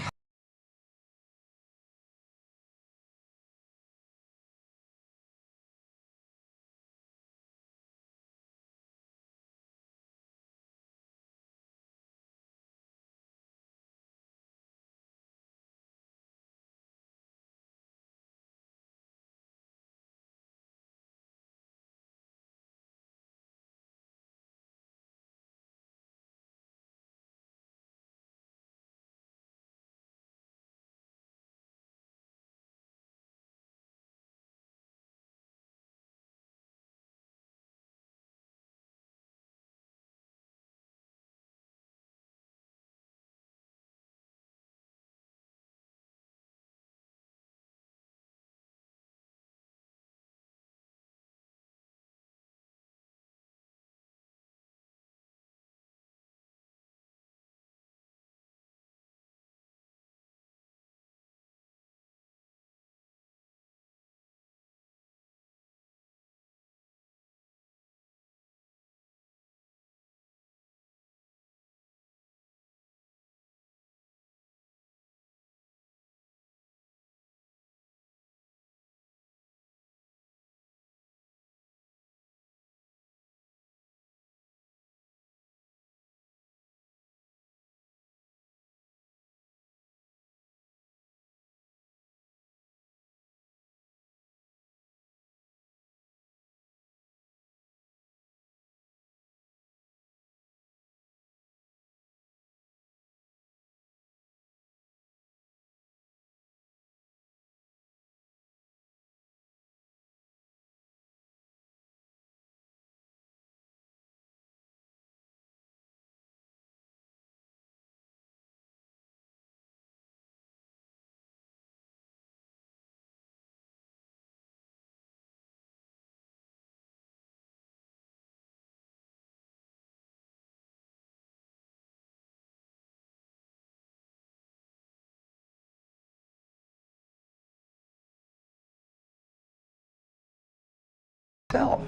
yourself.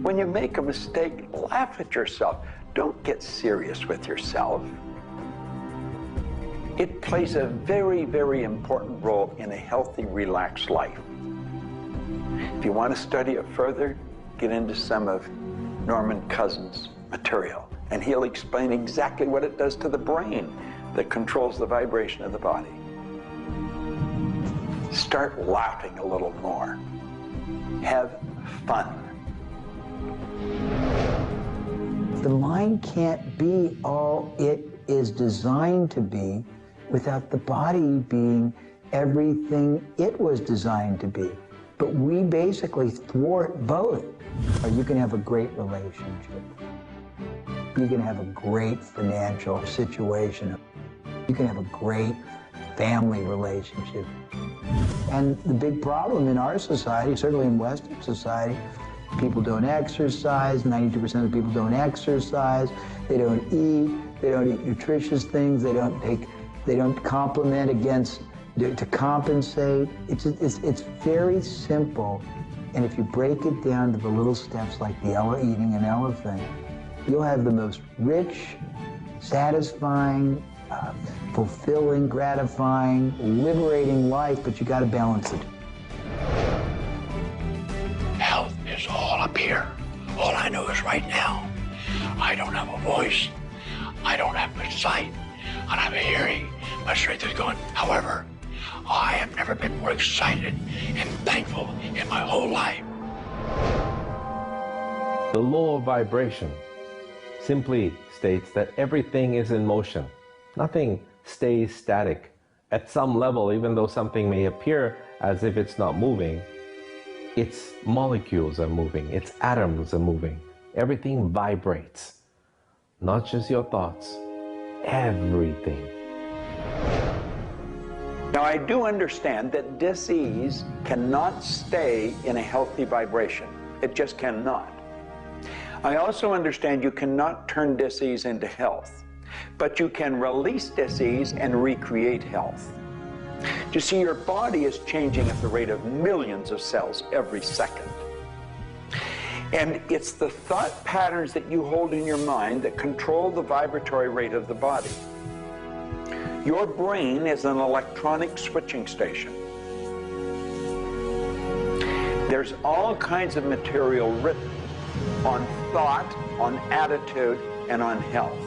When you make a mistake, laugh at yourself. Don't get serious with yourself. It plays a very, very important role in a healthy, relaxed life. If you want to study it further, get into some of Norman Cousins' material, and he'll explain exactly what it does to the brain that controls the vibration of the body. Start laughing a little more. Have fun. The mind can't be all it is designed to be without the body being everything it was designed to be. But we basically thwart both. Or you can have a great relationship. You can have a great financial situation. You can have a great family relationship. And the big problem in our society, certainly in Western society, people don't exercise, 92% of people don't exercise, they don't eat nutritious things, they don't complement against, to compensate. It's very simple, and if you break it down to the little steps like eating an elephant, you'll have the most rich, satisfying, fulfilling, gratifying, liberating life, but you got to balance it. Health is all up here. All I know is right now, I don't have a voice, I don't have good sight, I don't have a hearing. My strength is gone. However, I have never been more excited and thankful in my whole life. The law of vibration simply states that everything is in motion. Nothing stays static. At some level, even though something may appear as if it's not moving, its molecules are moving, its atoms are moving. Everything vibrates. Not just your thoughts, everything. Now, I do understand that disease cannot stay in a healthy vibration. It just cannot. I also understand you cannot turn disease into health, but you can release disease and recreate health. You see, your body is changing at the rate of millions of cells every second. And it's the thought patterns that you hold in your mind that control the vibratory rate of the body. Your brain is an electronic switching station. There's all kinds of material written on thought, on attitude, and on health.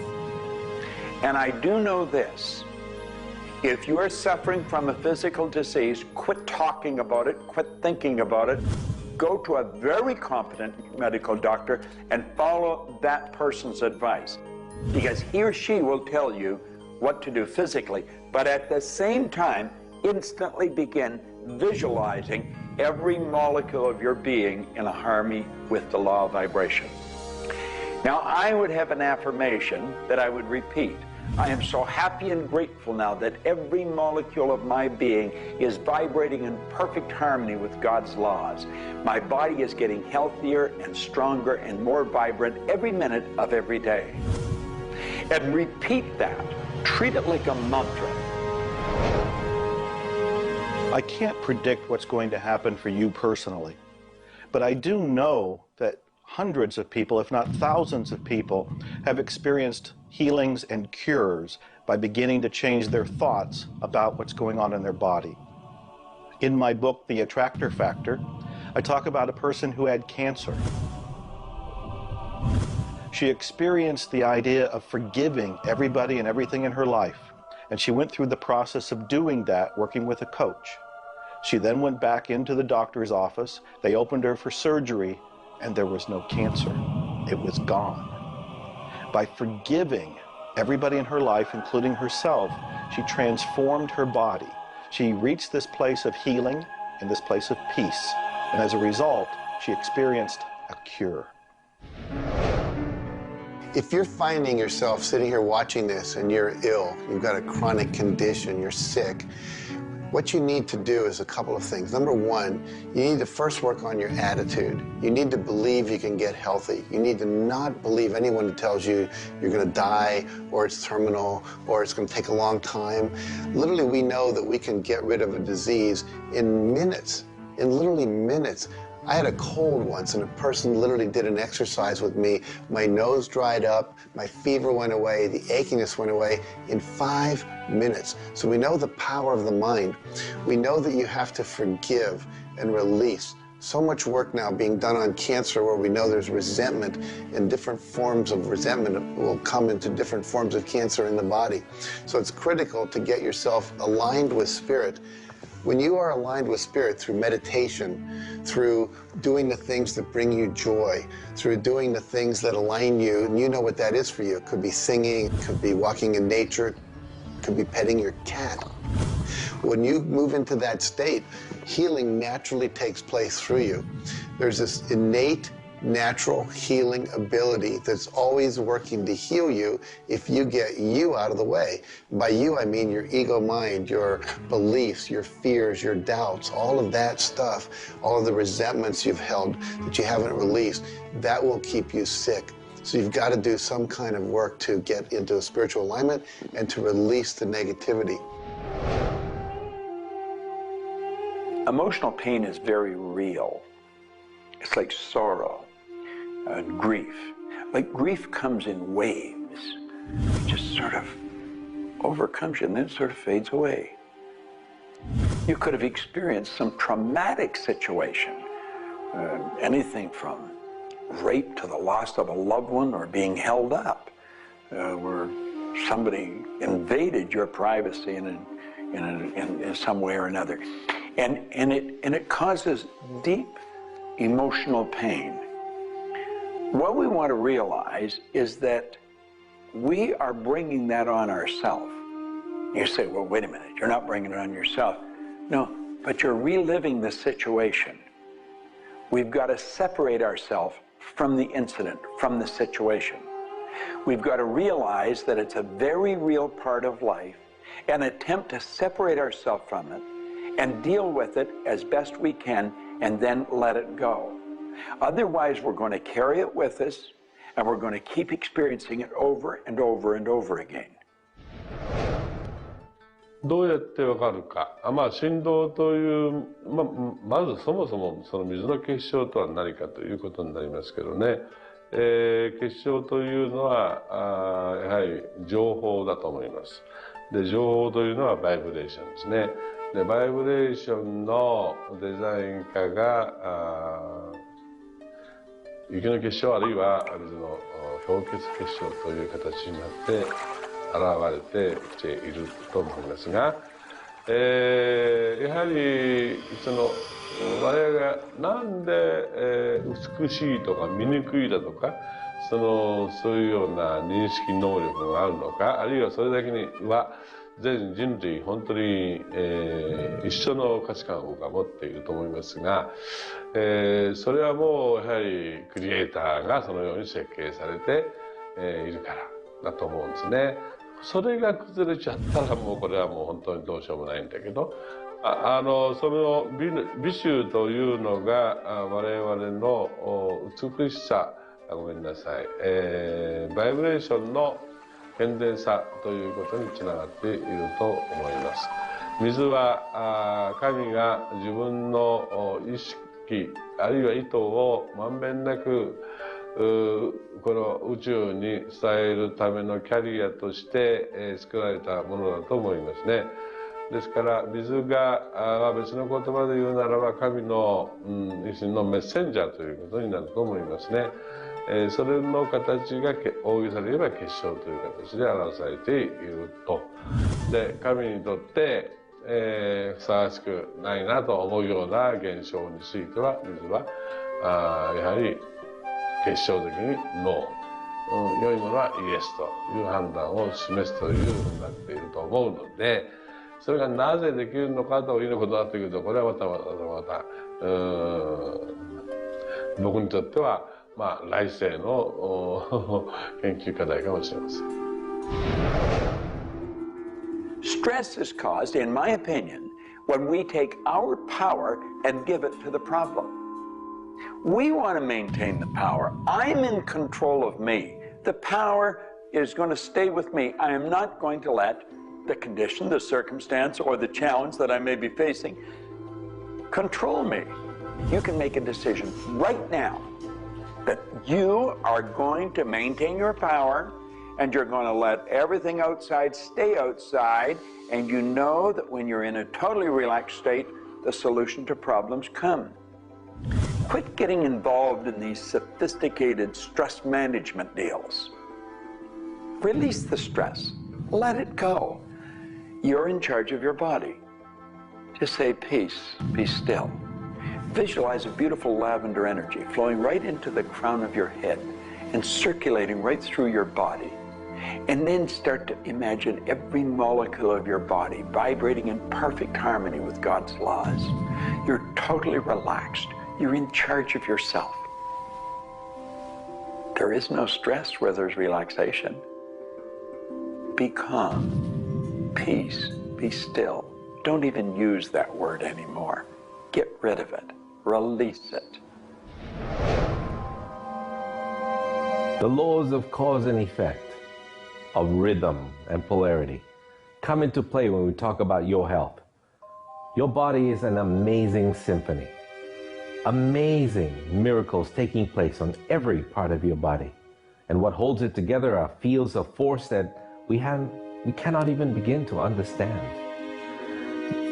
And I do know this. If you are suffering from a physical disease, quit talking about it, quit thinking about it. Go to a very competent medical doctor and follow that person's advice, because he or she will tell you what to do physically, but at the same time, instantly begin visualizing every molecule of your being in a harmony with the law of vibration. Now, I would have an affirmation that I would repeat. I am so happy and grateful now that every molecule of my being is vibrating in perfect harmony with God's laws. My body is getting healthier and stronger and more vibrant every minute of every day. And repeat that. Treat it like a mantra. I can't predict what's going to happen for you personally, but I do know that hundreds of people, if not thousands of people, have experienced healings and cures by beginning to change their thoughts about what's going on in their body. In my book, The Attractor Factor, I talk about a person who had cancer. She experienced the idea of forgiving everybody and everything in her life, and she went through the process of doing that, working with a coach. She then went back into the doctor's office. They opened her for surgery, and there was no cancer. It was gone. By forgiving everybody in her life, including herself, she transformed her body. She reached this place of healing and this place of peace, and as a result, she experienced a cure. If you're finding yourself sitting here watching this and you're ill, you've got a chronic condition, you're sick, what you need to do is a couple of things. Number one, you need to first work on your attitude. You need to believe you can get healthy. You need to not believe anyone who tells you you're going to die, or it's terminal, or it's going to take a long time. Literally, we know that we can get rid of a disease in minutes, in literally minutes. I had a cold once, and a person literally did an exercise with me. My nose dried up, my fever went away, the achiness went away in 5 minutes. So we know the power of the mind. We know that you have to forgive and release. So much work now being done on cancer where we know there's resentment, and different forms of resentment will come into different forms of cancer in the body. So it's critical to get yourself aligned with spirit. When you are aligned with spirit through meditation, through doing the things that bring you joy, through doing the things that align you, and you know what that is for you. It could be singing, it could be walking in nature, it could be petting your cat. When you move into that state, healing naturally takes place through you. There's this innate, natural healing ability that's always working to heal you if you get you out of the way. By you, I mean your ego mind, your beliefs, your fears, your doubts, all of that stuff, all of the resentments you've held that you haven't released, that will keep you sick. So you've got to do some kind of work to get into a spiritual alignment and to release the negativity. Emotional pain is very real. It's like sorrow and grief. Like grief comes in waves. It just sort of overcomes you and then sort of fades away. You could have experienced some traumatic situation, anything from rape to the loss of a loved one or being held up, where somebody invaded your privacy in some way or another. And it causes deep emotional pain. What we want to realize is that we are bringing that on ourselves. You say, well, wait a minute, you're not bringing it on yourself. No, but you're reliving the situation. We've got to separate ourselves from the incident, from the situation. We've got to realize that it's a very real part of life and attempt to separate ourselves from it and deal with it as best we can and then let it go. Otherwise, we're going to carry it with us and we're going to keep experiencing it over and over and over again. どうやってわかるか。振動という、まずそもそもその水の結晶とは何かということになりますけどね。結晶というのはやはり情報だと思います。で、情報というのはバイブレーションですね。で、バイブレーションのデザイン家が雪の結晶あるいは水の氷結結晶という形になって現れてきていると思いますが、やはり我々がなんで美しいとか醜いだとかそういうような認識能力があるのか、あるいはそれだけには全人類本当に、一緒の価値観を僕は持っていると思いますが、それはもうやはりクリエイターがそのように設計されて、いるからだと思うんですね。それが崩れちゃったらもうこれはもう本当にどうしようもないんだけど、その美醜というのが我々の美しさ、ごめんなさい、バイブレーションの健全さということにつながっていると思います。水は神が自分の意識あるいは意図をまんべんなくこの宇宙に伝えるためのキャリアとして作られたものだと思いますね。ですから水が別の言葉で言うならば神の一種のメッセンジャーということになると思いますね。それの形が大げさで言えば結晶という形で表されていると。で、神にとってふさわしくないなと思うような現象については水はやはり結晶的にノー、良いものはイエスという判断を示すというふうになっていると思うので、それがなぜできるのかということになってくると、これはまた僕にとっては来世の研究課題かもしれません。Stress is caused, in my opinion, when we take our power and give it to the problem. We want to maintain the power. I'm in control of me. The power is going to stay with me. I am not going to let the condition, the circumstance, or the challenge that I may be facing control me. You can make a decision right now that you are going to maintain your power and you're going to let everything outside stay outside, and you know that when you're in a totally relaxed state, the solution to problems come. Quit getting involved in these sophisticated stress management deals. Release the stress. Let it go. You're in charge of your body. Just say peace, be still. Visualize a beautiful lavender energy flowing right into the crown of your head and circulating right through your body. And then start to imagine every molecule of your body vibrating in perfect harmony with God's laws. You're totally relaxed. You're in charge of yourself. There is no stress where there's relaxation. Be calm, peace, be still. Don't even use that word anymore. Get rid of it. Release it. The laws of cause and effect, of rhythm and polarity, come into play when we talk about your health. Your body is an amazing symphony. Amazing miracles taking place on every part of your body. And what holds it together are fields of force that we cannot even begin to understand.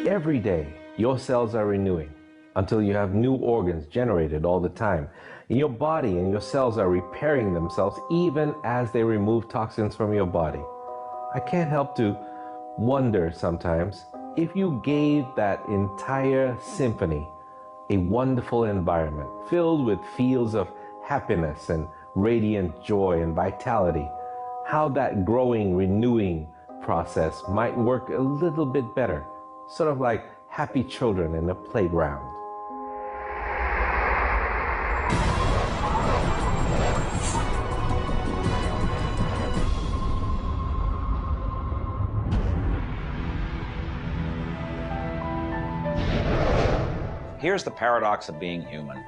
Every day, your cells are renewing until you have new organs generated all the time. And your body and your cells are repairing themselves even as they remove toxins from your body. I can't help to wonder sometimes if you gave that entire symphony a wonderful environment filled with fields of happiness and radiant joy and vitality, how that growing, renewing process might work a little bit better, sort of like happy children in a playground. Here's the paradox of being human.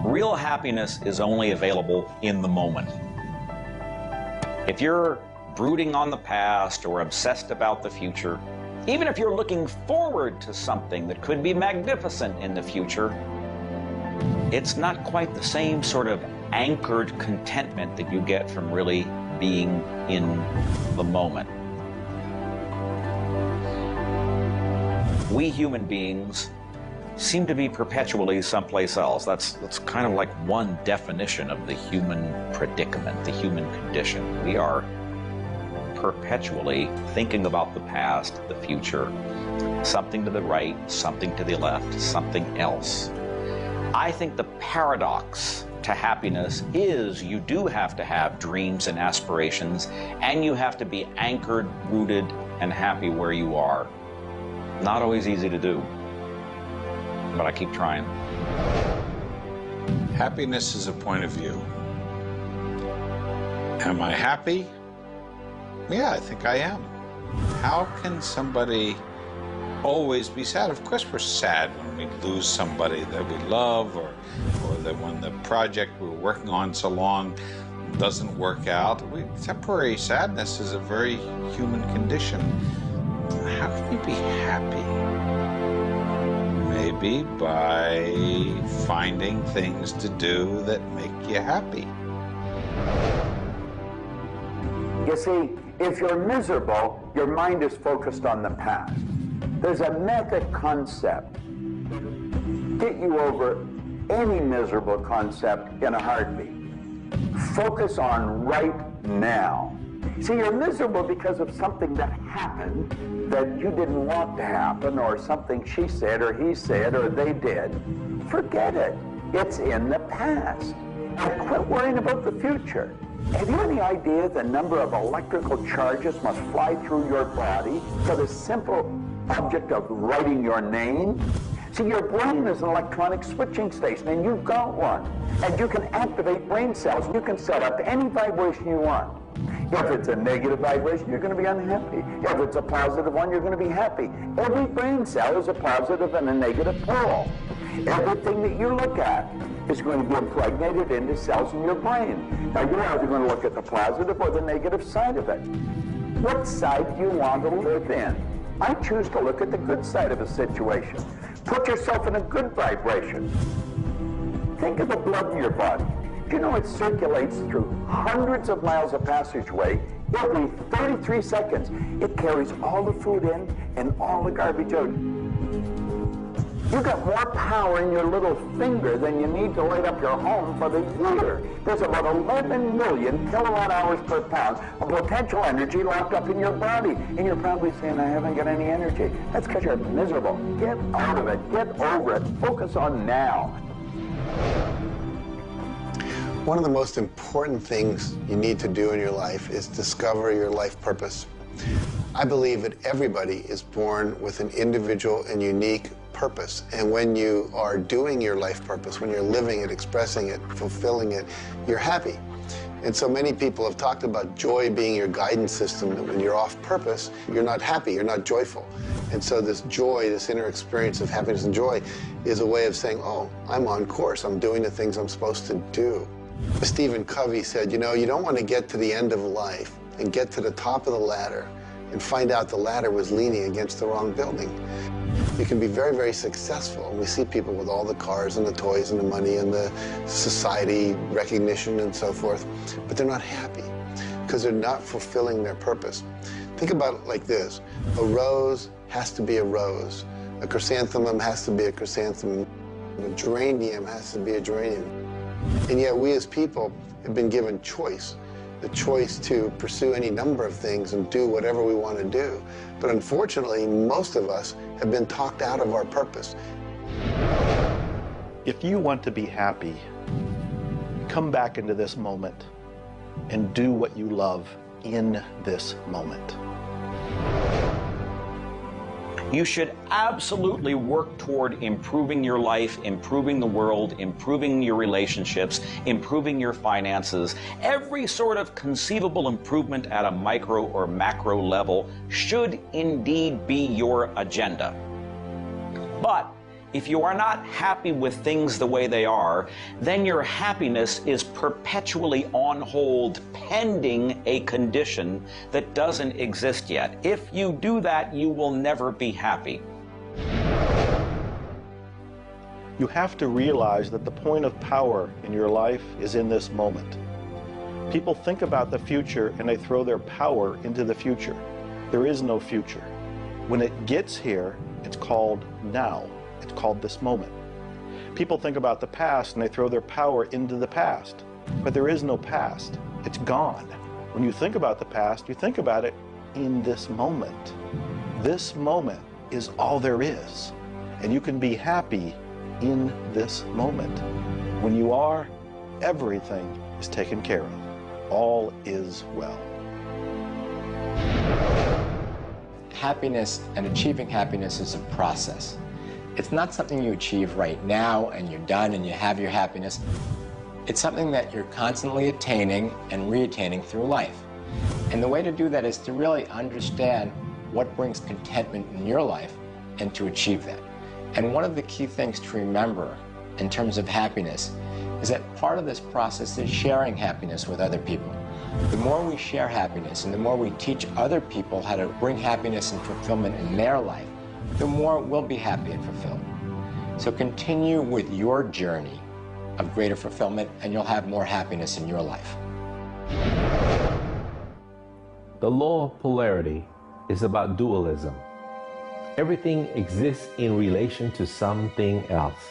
Real happiness is only available in the moment. If you're brooding on the past or obsessed about the future, even if you're looking forward to something that could be magnificent in the future, it's not quite the same sort of anchored contentment that you get from really being in the moment. We human beings seem to be perpetually someplace else. That's kind of like one definition of the human predicament, the human condition. We are perpetually thinking about the past, the future, something to the right, something to the left, something else. I think the paradox to happiness is you do have to have dreams and aspirations, and you have to be anchored, rooted, and happy where you are. Not always easy to do, but I keep trying. Happiness is a point of view. Am I happy? Yeah, I think I am. How can somebody always be sad? Of course we're sad when we lose somebody that we love, or that when the project we're working on so long doesn't work out. Temporary sadness is a very human condition. How can you be happy? Maybe by finding things to do that make you happy. You see, if you're miserable, your mind is focused on the past. There's a method concept. Get you over any miserable concept in a heartbeat. Focus on right now. See, you're miserable because of something that happened that you didn't want to happen, or something she said or he said or they did. Forget it. It's in the past. And quit worrying about the future. Have you any idea the number of electrical charges must fly through your body for the simple object of writing your name? See, your brain is an electronic switching station, and you've got one. And you can activate brain cells. You can set up any vibration you want. If it's a negative vibration, you're going to be unhappy. If it's a positive one, you're going to be happy. Every brain cell is a positive and a negative pole. Everything that you look at is going to be impregnated into cells in your brain. Now, you're either going to look at the positive or the negative side of it. What side do you want to live in? I choose to look at the good side of a situation. Put yourself in a good vibration. Think of the blood in your body. Do you know it circulates through hundreds of miles of passageway every 33 seconds? It carries all the food in and all the garbage out. You've got more power in your little finger than you need to light up your home for the year. There's about 11 million kilowatt hours per pound of potential energy locked up in your body. And you're probably saying, I haven't got any energy. That's because you're miserable. Get out of it. Get over it. Focus on now. One of the most important things you need to do in your life is discover your life purpose. I believe that everybody is born with an individual and unique purpose. And when you are doing your life purpose, when you're living it, expressing it, fulfilling it, you're happy. And so many people have talked about joy being your guidance system, that when you're off purpose, you're not happy, you're not joyful. And so this joy, this inner experience of happiness and joy is a way of saying, oh, I'm on course, I'm doing the things I'm supposed to do. Stephen Covey said, you know, you don't want to get to the end of life and get to the top of the ladder and find out the ladder was leaning against the wrong building. You can be very, very successful. We see people with all the cars and the toys and the money and the society recognition and so forth, but they're not happy because they're not fulfilling their purpose. Think about it like this. A rose has to be a rose. A chrysanthemum has to be a chrysanthemum. A geranium has to be a geranium. And yet we as people have been given choice. The choice to pursue any number of things and do whatever we want to do. But unfortunately, most of us have been talked out of our purpose. If you want to be happy, come back into this moment and do what you love in this moment. You should absolutely work toward improving your life, improving the world, improving your relationships, improving your finances. Every sort of conceivable improvement at a micro or macro level should indeed be your agenda. But if you are not happy with things the way they are, then your happiness is perpetually on hold pending a condition that doesn't exist yet. If you do that, you will never be happy. You have to realize that the point of power in your life is in this moment. People think about the future and they throw their power into the future. There is no future. When it gets here, it's called now. It's called this moment. People think about the past and they throw their power into the past. But there is no past. It's gone. When you think about the past, you think about it in this moment. This moment is all there is. And you can be happy in this moment. When you are, everything is taken care of. All is well. Happiness and achieving happiness is a process. It's not something you achieve right now and you're done and you have your happiness. It's something that you're constantly attaining and re-attaining through life. And the way to do that is to really understand what brings contentment in your life and to achieve that. And one of the key things to remember in terms of happiness is that part of this process is sharing happiness with other people. The more we share happiness and the more we teach other people how to bring happiness and fulfillment in their life, the more we'll be happy and fulfilled. So continue with your journey of greater fulfillment and you'll have more happiness in your life. The law of polarity is about dualism. Everything exists in relation to something else.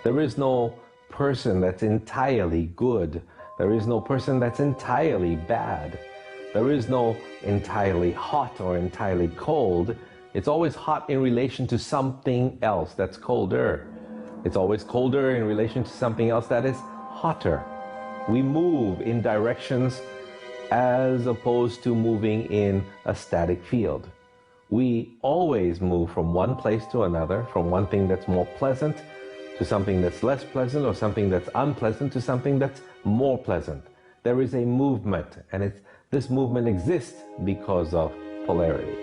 There is no person that's entirely good. There is no person that's entirely bad. There is no entirely hot or entirely cold. It's always hot in relation to something else that's colder. It's always colder in relation to something else that is hotter. We move in directions as opposed to moving in a static field. We always move from one place to another, from one thing that's more pleasant to something that's less pleasant, or something that's unpleasant to something that's more pleasant. There is a movement, and this movement exists because of polarity.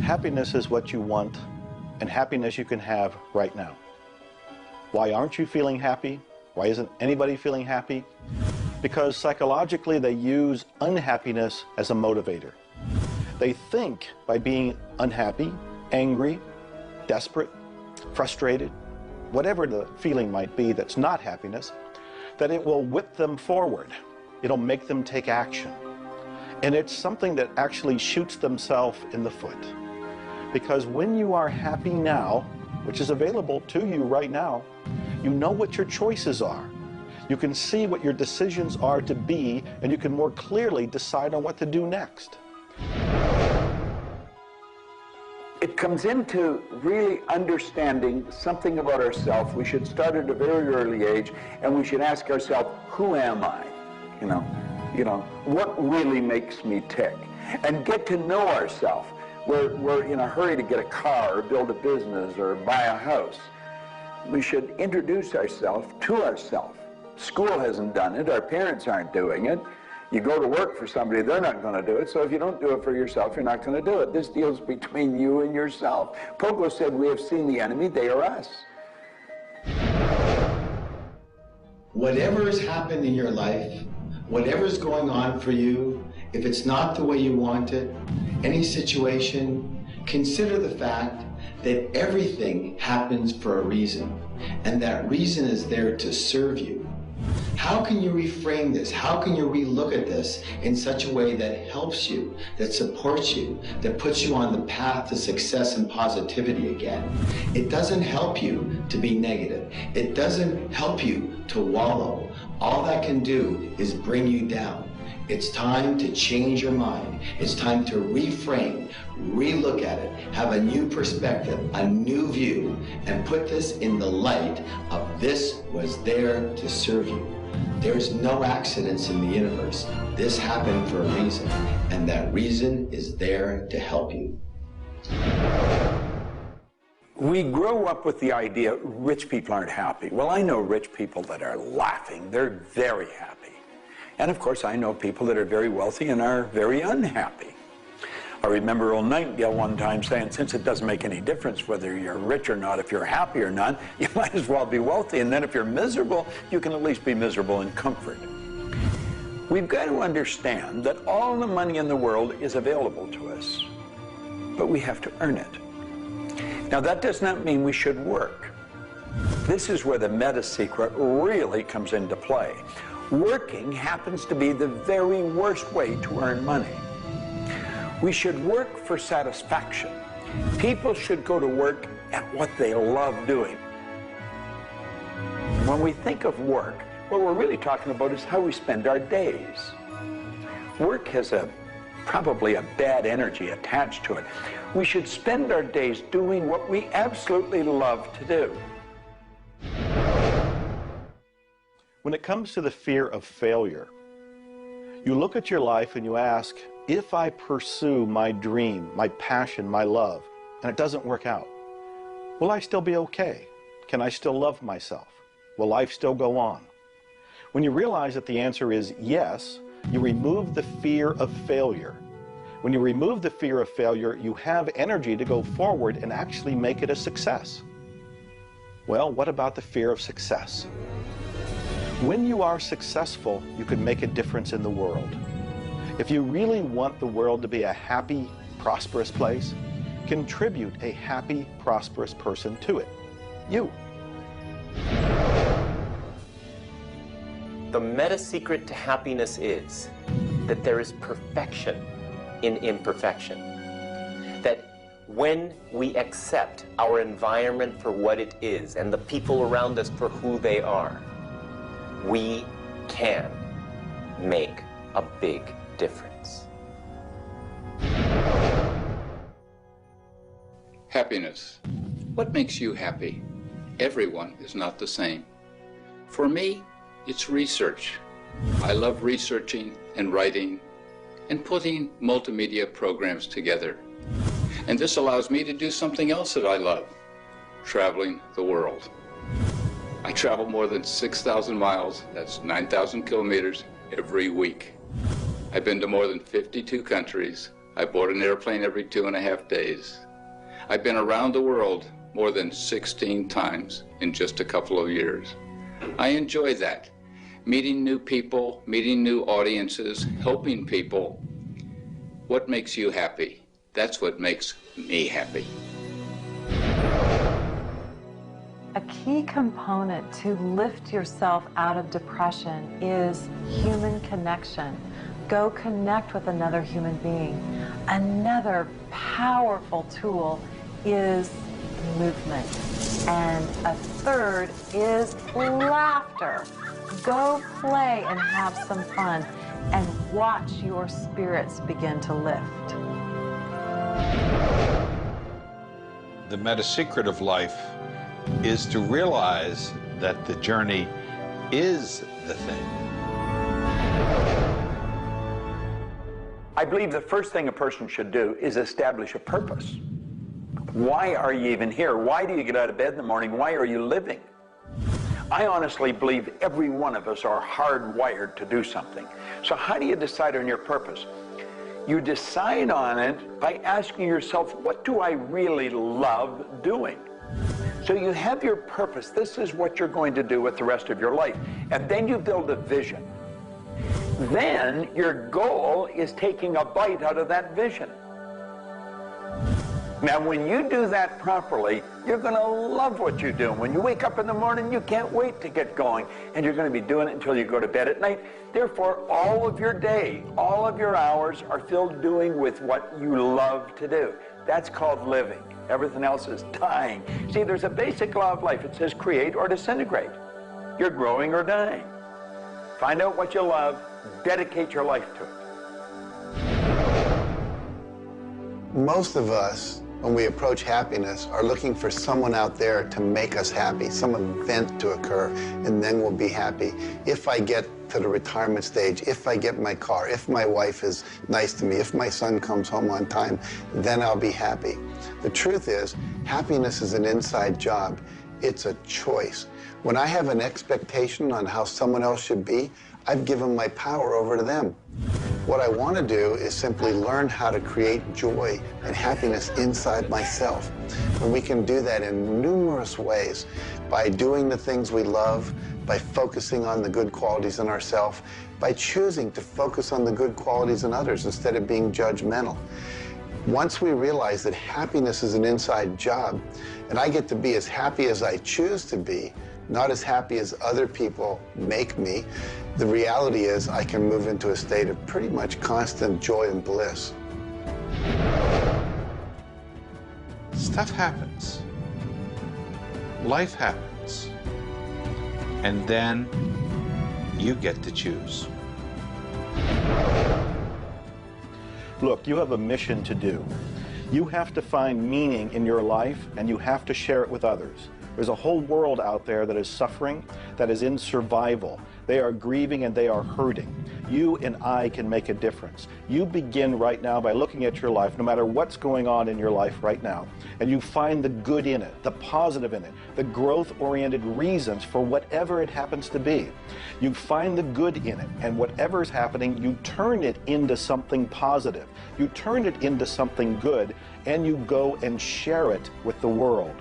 Happiness is what you want, and happiness you can have right now. Why aren't you feeling happy? Why isn't anybody feeling happy? Because psychologically they use unhappiness as a motivator. They think by being unhappy, angry, desperate, frustrated, whatever the feeling might be that's not happiness, that it will whip them forward. It'll make them take action. And it's something that actually shoots themselves in the foot. Because when you are happy now, which is available to you right now, you know what your choices are. You can see what your decisions are to be, and you can more clearly decide on what to do next. It comes into really understanding something about ourselves. We should start at a very early age, and we should ask ourselves, who am I? You know, what really makes me tick? And get to know ourselves. We're in a hurry to get a car or build a business or buy a house. We should introduce ourselves to ourselves. School hasn't done it. Our parents aren't doing it. You go to work for somebody, they're not going to do it. So if you don't do it for yourself, you're not going to do it. This deals between you and yourself. Pogo said, we have seen the enemy, they are us. Whatever has happened in your life, whatever's going on for you, if it's not the way you want it, any situation, consider the fact that everything happens for a reason, and that reason is there to serve you. How can you reframe this? How can you relook at this in such a way that helps you, that supports you, that puts you on the path to success and positivity again? It doesn't help you to be negative. It doesn't help you to wallow. All that can do is bring you down. It's time to change your mind. It's time to reframe, relook at it, have a new perspective, a new view, and put this in the light of this was there to serve you. There's no accidents in the universe. This happened for a reason, and that reason is there to help you. We grow up with the idea rich people aren't happy. Well, I know rich people that are laughing. They're very happy. And of course, I know people that are very wealthy and are very unhappy. I remember old Nightingale one time saying, since it doesn't make any difference whether you're rich or not, if you're happy or not, you might as well be wealthy. And then if you're miserable, you can at least be miserable in comfort. We've got to understand that all the money in the world is available to us, but we have to earn it. Now, that does not mean we should work. This is where the meta secret really comes into play. Working happens to be the very worst way to earn money. We should work for satisfaction. People should go to work at what they love doing. When we think of work, what we're really talking about is how we spend our days. Work has probably a bad energy attached to it. We should spend our days doing what we absolutely love to do. When it comes to the fear of failure, you look at your life and you ask, if I pursue my dream, my passion, my love, and it doesn't work out, will I still be okay? Can I still love myself? Will life still go on? When you realize that the answer is yes, you remove the fear of failure. When you remove the fear of failure, you have energy to go forward and actually make it a success. Well, what about the fear of success? When you are successful, you can make a difference in the world. If you really want the world to be a happy, prosperous place, contribute a happy, prosperous person to it. You. The meta secret to happiness is that there is perfection in imperfection. That when we accept our environment for what it is and the people around us for who they are, we can make a big difference. Happiness. What makes you happy? Everyone is not the same. For me, it's research. I love researching and writing and putting multimedia programs together. And this allows me to do something else that I love, traveling the world. I travel more than 6,000 miles, that's 9,000 kilometers, every week. I've been to more than 52 countries. I board an airplane every 2.5 days. I've been around the world more than 16 times in just a couple of years. I enjoy that. meeting new people, meeting new audiences, helping people. what makes you happy? That's what makes me happy. A key component to lift yourself out of depression is human connection. Go connect with another human being. Another powerful tool is movement. And a third is laughter. Go play and have some fun and watch your spirits begin to lift. The meta secret of life is to realize that the journey is the thing. I believe the first thing a person should do is establish a purpose. Why are you even here? Why do you get out of bed in the morning? Why are you living? I honestly believe every one of us are hardwired to do something. So how do you decide on your purpose? You decide on it by asking yourself, what do I really love doing? So you have your purpose. This is what you're going to do with the rest of your life. And then you build a vision. Then your goal is taking a bite out of that vision. Now, when you do that properly, you're going to love what you do. When you wake up in the morning, you can't wait to get going. And you're going to be doing it until you go to bed at night. Therefore, all of your day, all of your hours are filled doing with what you love to do. That's called living. Everything else is dying. See, there's a basic law of life. It says create or disintegrate. You're growing or dying. Find out what you love. Dedicate your life to it. Most of us, when we approach happiness, are looking for someone out there to make us happy, some event to occur, and then we'll be happy. If I get to the retirement stage, if I get my car, if my wife is nice to me, if my son comes home on time, then I'll be happy. The truth is, happiness is an inside job. It's a choice. When I have an expectation on how someone else should be, I've given my power over to them. What I want to do is simply learn how to create joy and happiness inside myself. And we can do that in numerous ways, by doing the things we love, by focusing on the good qualities in ourselves, by choosing to focus on the good qualities in others instead of being judgmental. Once we realize that happiness is an inside job, and I get to be as happy as I choose to be, not as happy as other people make me, the reality is I can move into a state of pretty much constant joy and bliss. Stuff happens. Life happens. And then you get to choose. Look, you have a mission to do. You have to find meaning in your life, and you have to share it with others. There's a whole world out there that is suffering, that is in survival. They are grieving and they are hurting. You and I can make a difference. You begin right now by looking at your life, no matter what's going on in your life right now, and you find the good in it, the positive in it, the growth-oriented reasons for whatever it happens to be. You find the good in it, and whatever's happening, you turn it into something positive. You turn it into something good, and you go and share it with the world.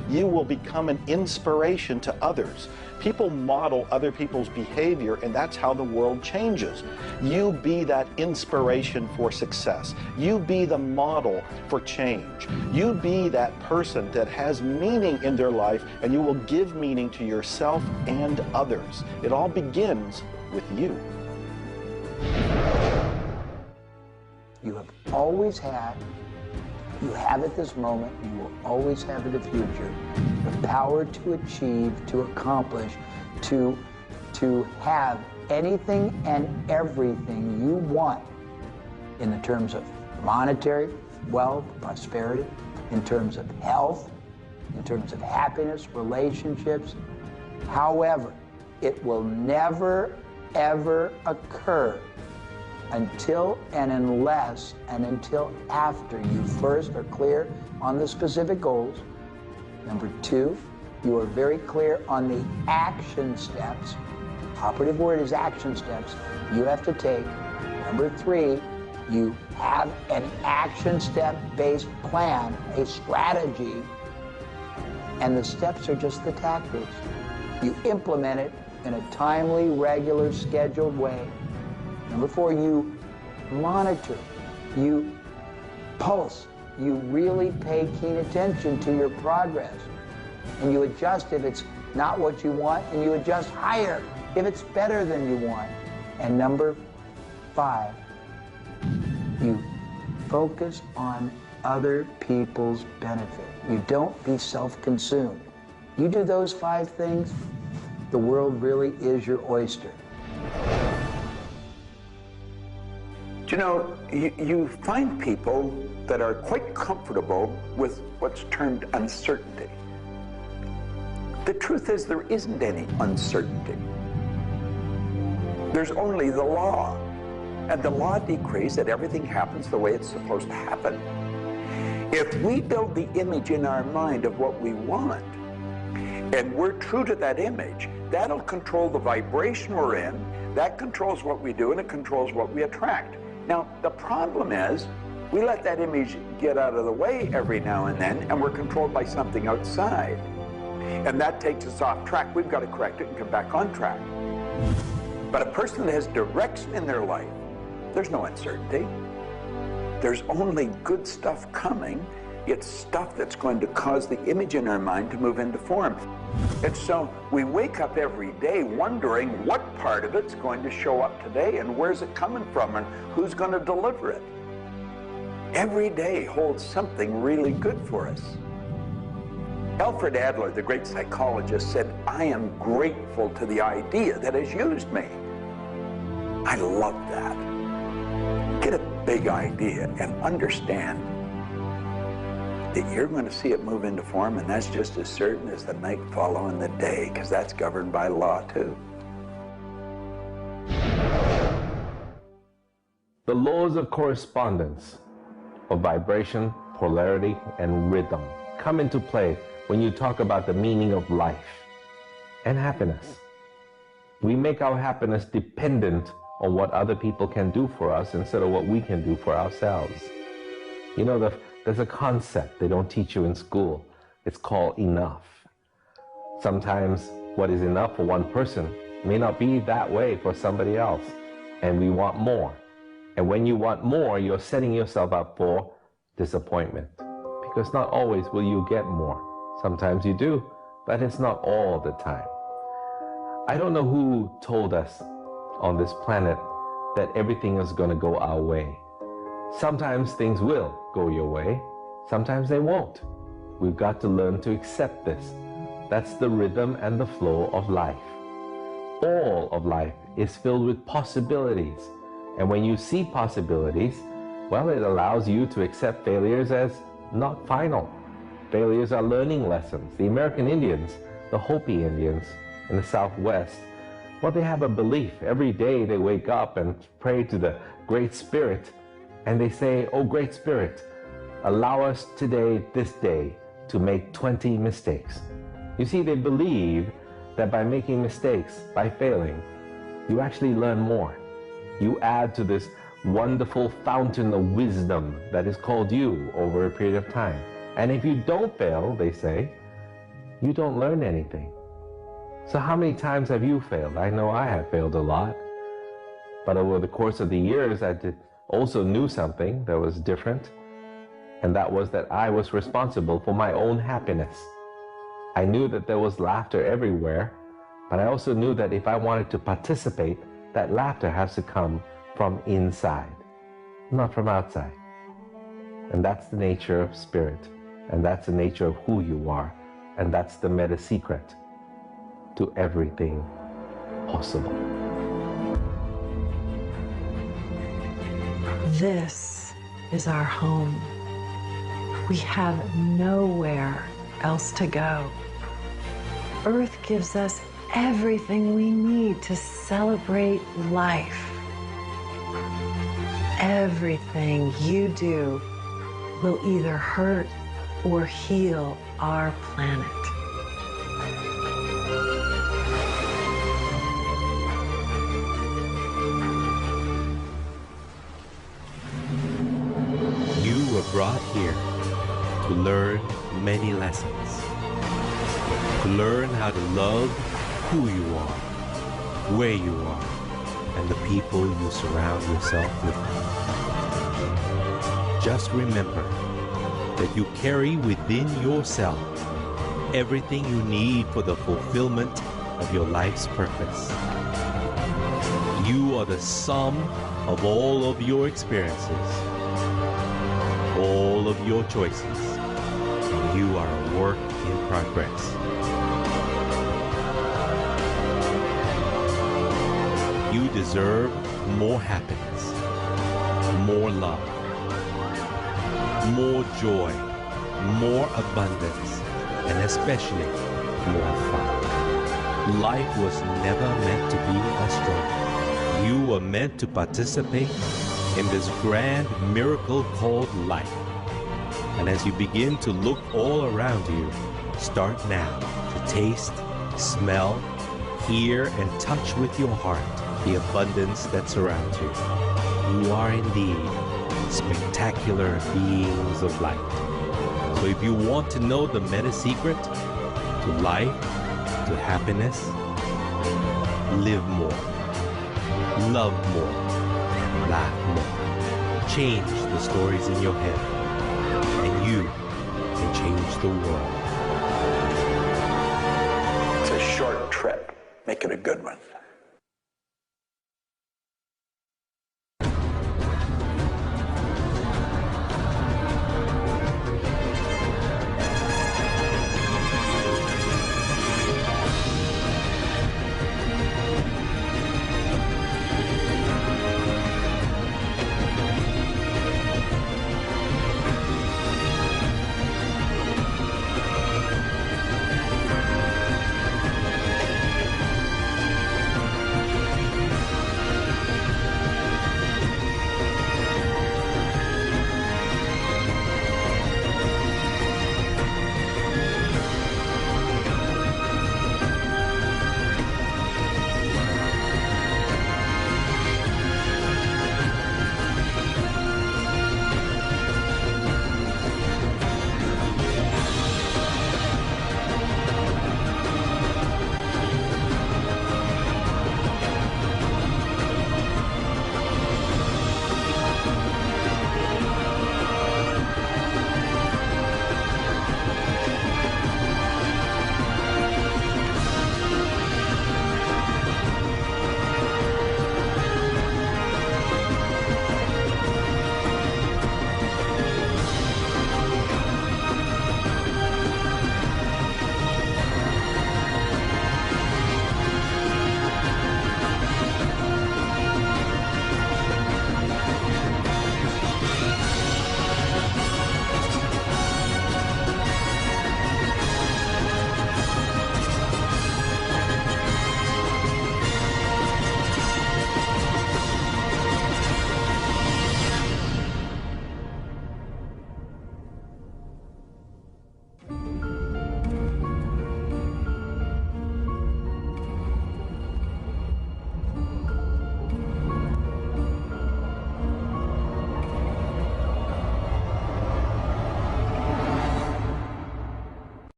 You will become an inspiration to others. People model other people's behavior, and that's how the world changes. You be that inspiration for success. You be the model for change. You be that person that has meaning in their life, and you will give meaning to yourself and others. It all begins with you. You have always had, you have at this moment, you will always have in the future, the power to achieve, to accomplish, to have anything and everything you want in the terms of monetary, wealth, prosperity, in terms of health, in terms of happiness, relationships. However, it will never, ever occur until and unless and until after you first are clear on the specific goals. Number two, you are very clear on the action steps. Operative word is action steps you have to take. Number three, you have an action step-based plan, a strategy, and the steps are just the tactics. You implement it in a timely, regular, scheduled way. Number four, you monitor You pulse. You really pay keen attention to your progress. And you adjust if it's not what you want, and you adjust higher if it's better than you want. And number 5, you focus on other people's benefit. You don't be self-consumed. You do those 5 things, the world really is your oyster. Do you know, you find people that are quite comfortable with what's termed uncertainty. The truth is there isn't any uncertainty. There's only the law. And the law decrees that everything happens the way it's supposed to happen. If we build the image in our mind of what we want, and we're true to that image, that'll control the vibration we're in, that controls what we do, and it controls what we attract. Now, the problem is, we let that image get out of the way every now and then, and we're controlled by something outside. And that takes us off track. We've got to correct it and come back on track. But a person that has direction in their life, there's no uncertainty. There's only good stuff coming. It's stuff that's going to cause the image in our mind to move into form. And so we wake up every day wondering what part of it's going to show up today and where's it coming from and who's going to deliver it. Every day holds something really good for us. Alfred Adler, the great psychologist, said, "I am grateful to the idea that has used me." I love that. Get a big idea and understand that you're going to see it move into form, and that's just as certain as the night following the day, because that's governed by law too. The laws of correspondence, of vibration, polarity, and rhythm come into play when you talk about the meaning of life and happiness. We make our happiness dependent on what other people can do for us instead of what we can do for ourselves. You know, there's a concept they don't teach you in school. It's called enough. Sometimes what is enough for one person may not be that way for somebody else, and we want more. And when you want more, you're setting yourself up for disappointment, because not always will you get more. Sometimes you do, but it's not all the time. I don't know who told us on this planet that everything is going to go our way. Sometimes things will go your way, sometimes they won't. We've got to learn to accept this. That's the rhythm and the flow of life. All of life is filled with possibilities. And when you see possibilities, well, it allows you to accept failures as not final. Failures are learning lessons. The American Indians, the Hopi Indians in the Southwest, well, they have a belief. Every day they wake up and pray to the Great Spirit, and they say, "Oh, Great Spirit, allow us today, this day, to make 20 mistakes." You see, they believe that by making mistakes, by failing, you actually learn more. You add to this wonderful fountain of wisdom that is called you over a period of time. And if you don't fail, they say, you don't learn anything. So how many times have you failed? I know I have failed a lot. But over the course of the years, I also knew something that was different. And that was that I was responsible for my own happiness. I knew that there was laughter everywhere, but I also knew that if I wanted to participate, that laughter has to come from inside, not from outside. And that's the nature of spirit, and that's the nature of who you are, and that's the meta secret to everything possible. This is our home. We have nowhere else to go. Earth gives us everything we need to celebrate life. Everything you do will either hurt or heal our planet. You were brought here to learn many lessons. To learn how to love who you are, where you are, and the people you surround yourself with. just remember that you carry within yourself everything you need for the fulfillment of your life's purpose. You are the sum of all of your experiences, all of your choices, and you are a work in progress. You deserve more happiness, more love, more joy, more abundance, and especially more fun. Life was never meant to be a struggle. You were meant to participate in this grand miracle called life. And as you begin to look all around you, start now to taste, smell, hear, and touch with your heart the abundance that surrounds you. You are indeed spectacular beings of light. So if you want to know the meta secret to life, to happiness, live more, love more, and laugh more. Change the stories in your head, and you can change the world. It's a short trip. Make it a good one.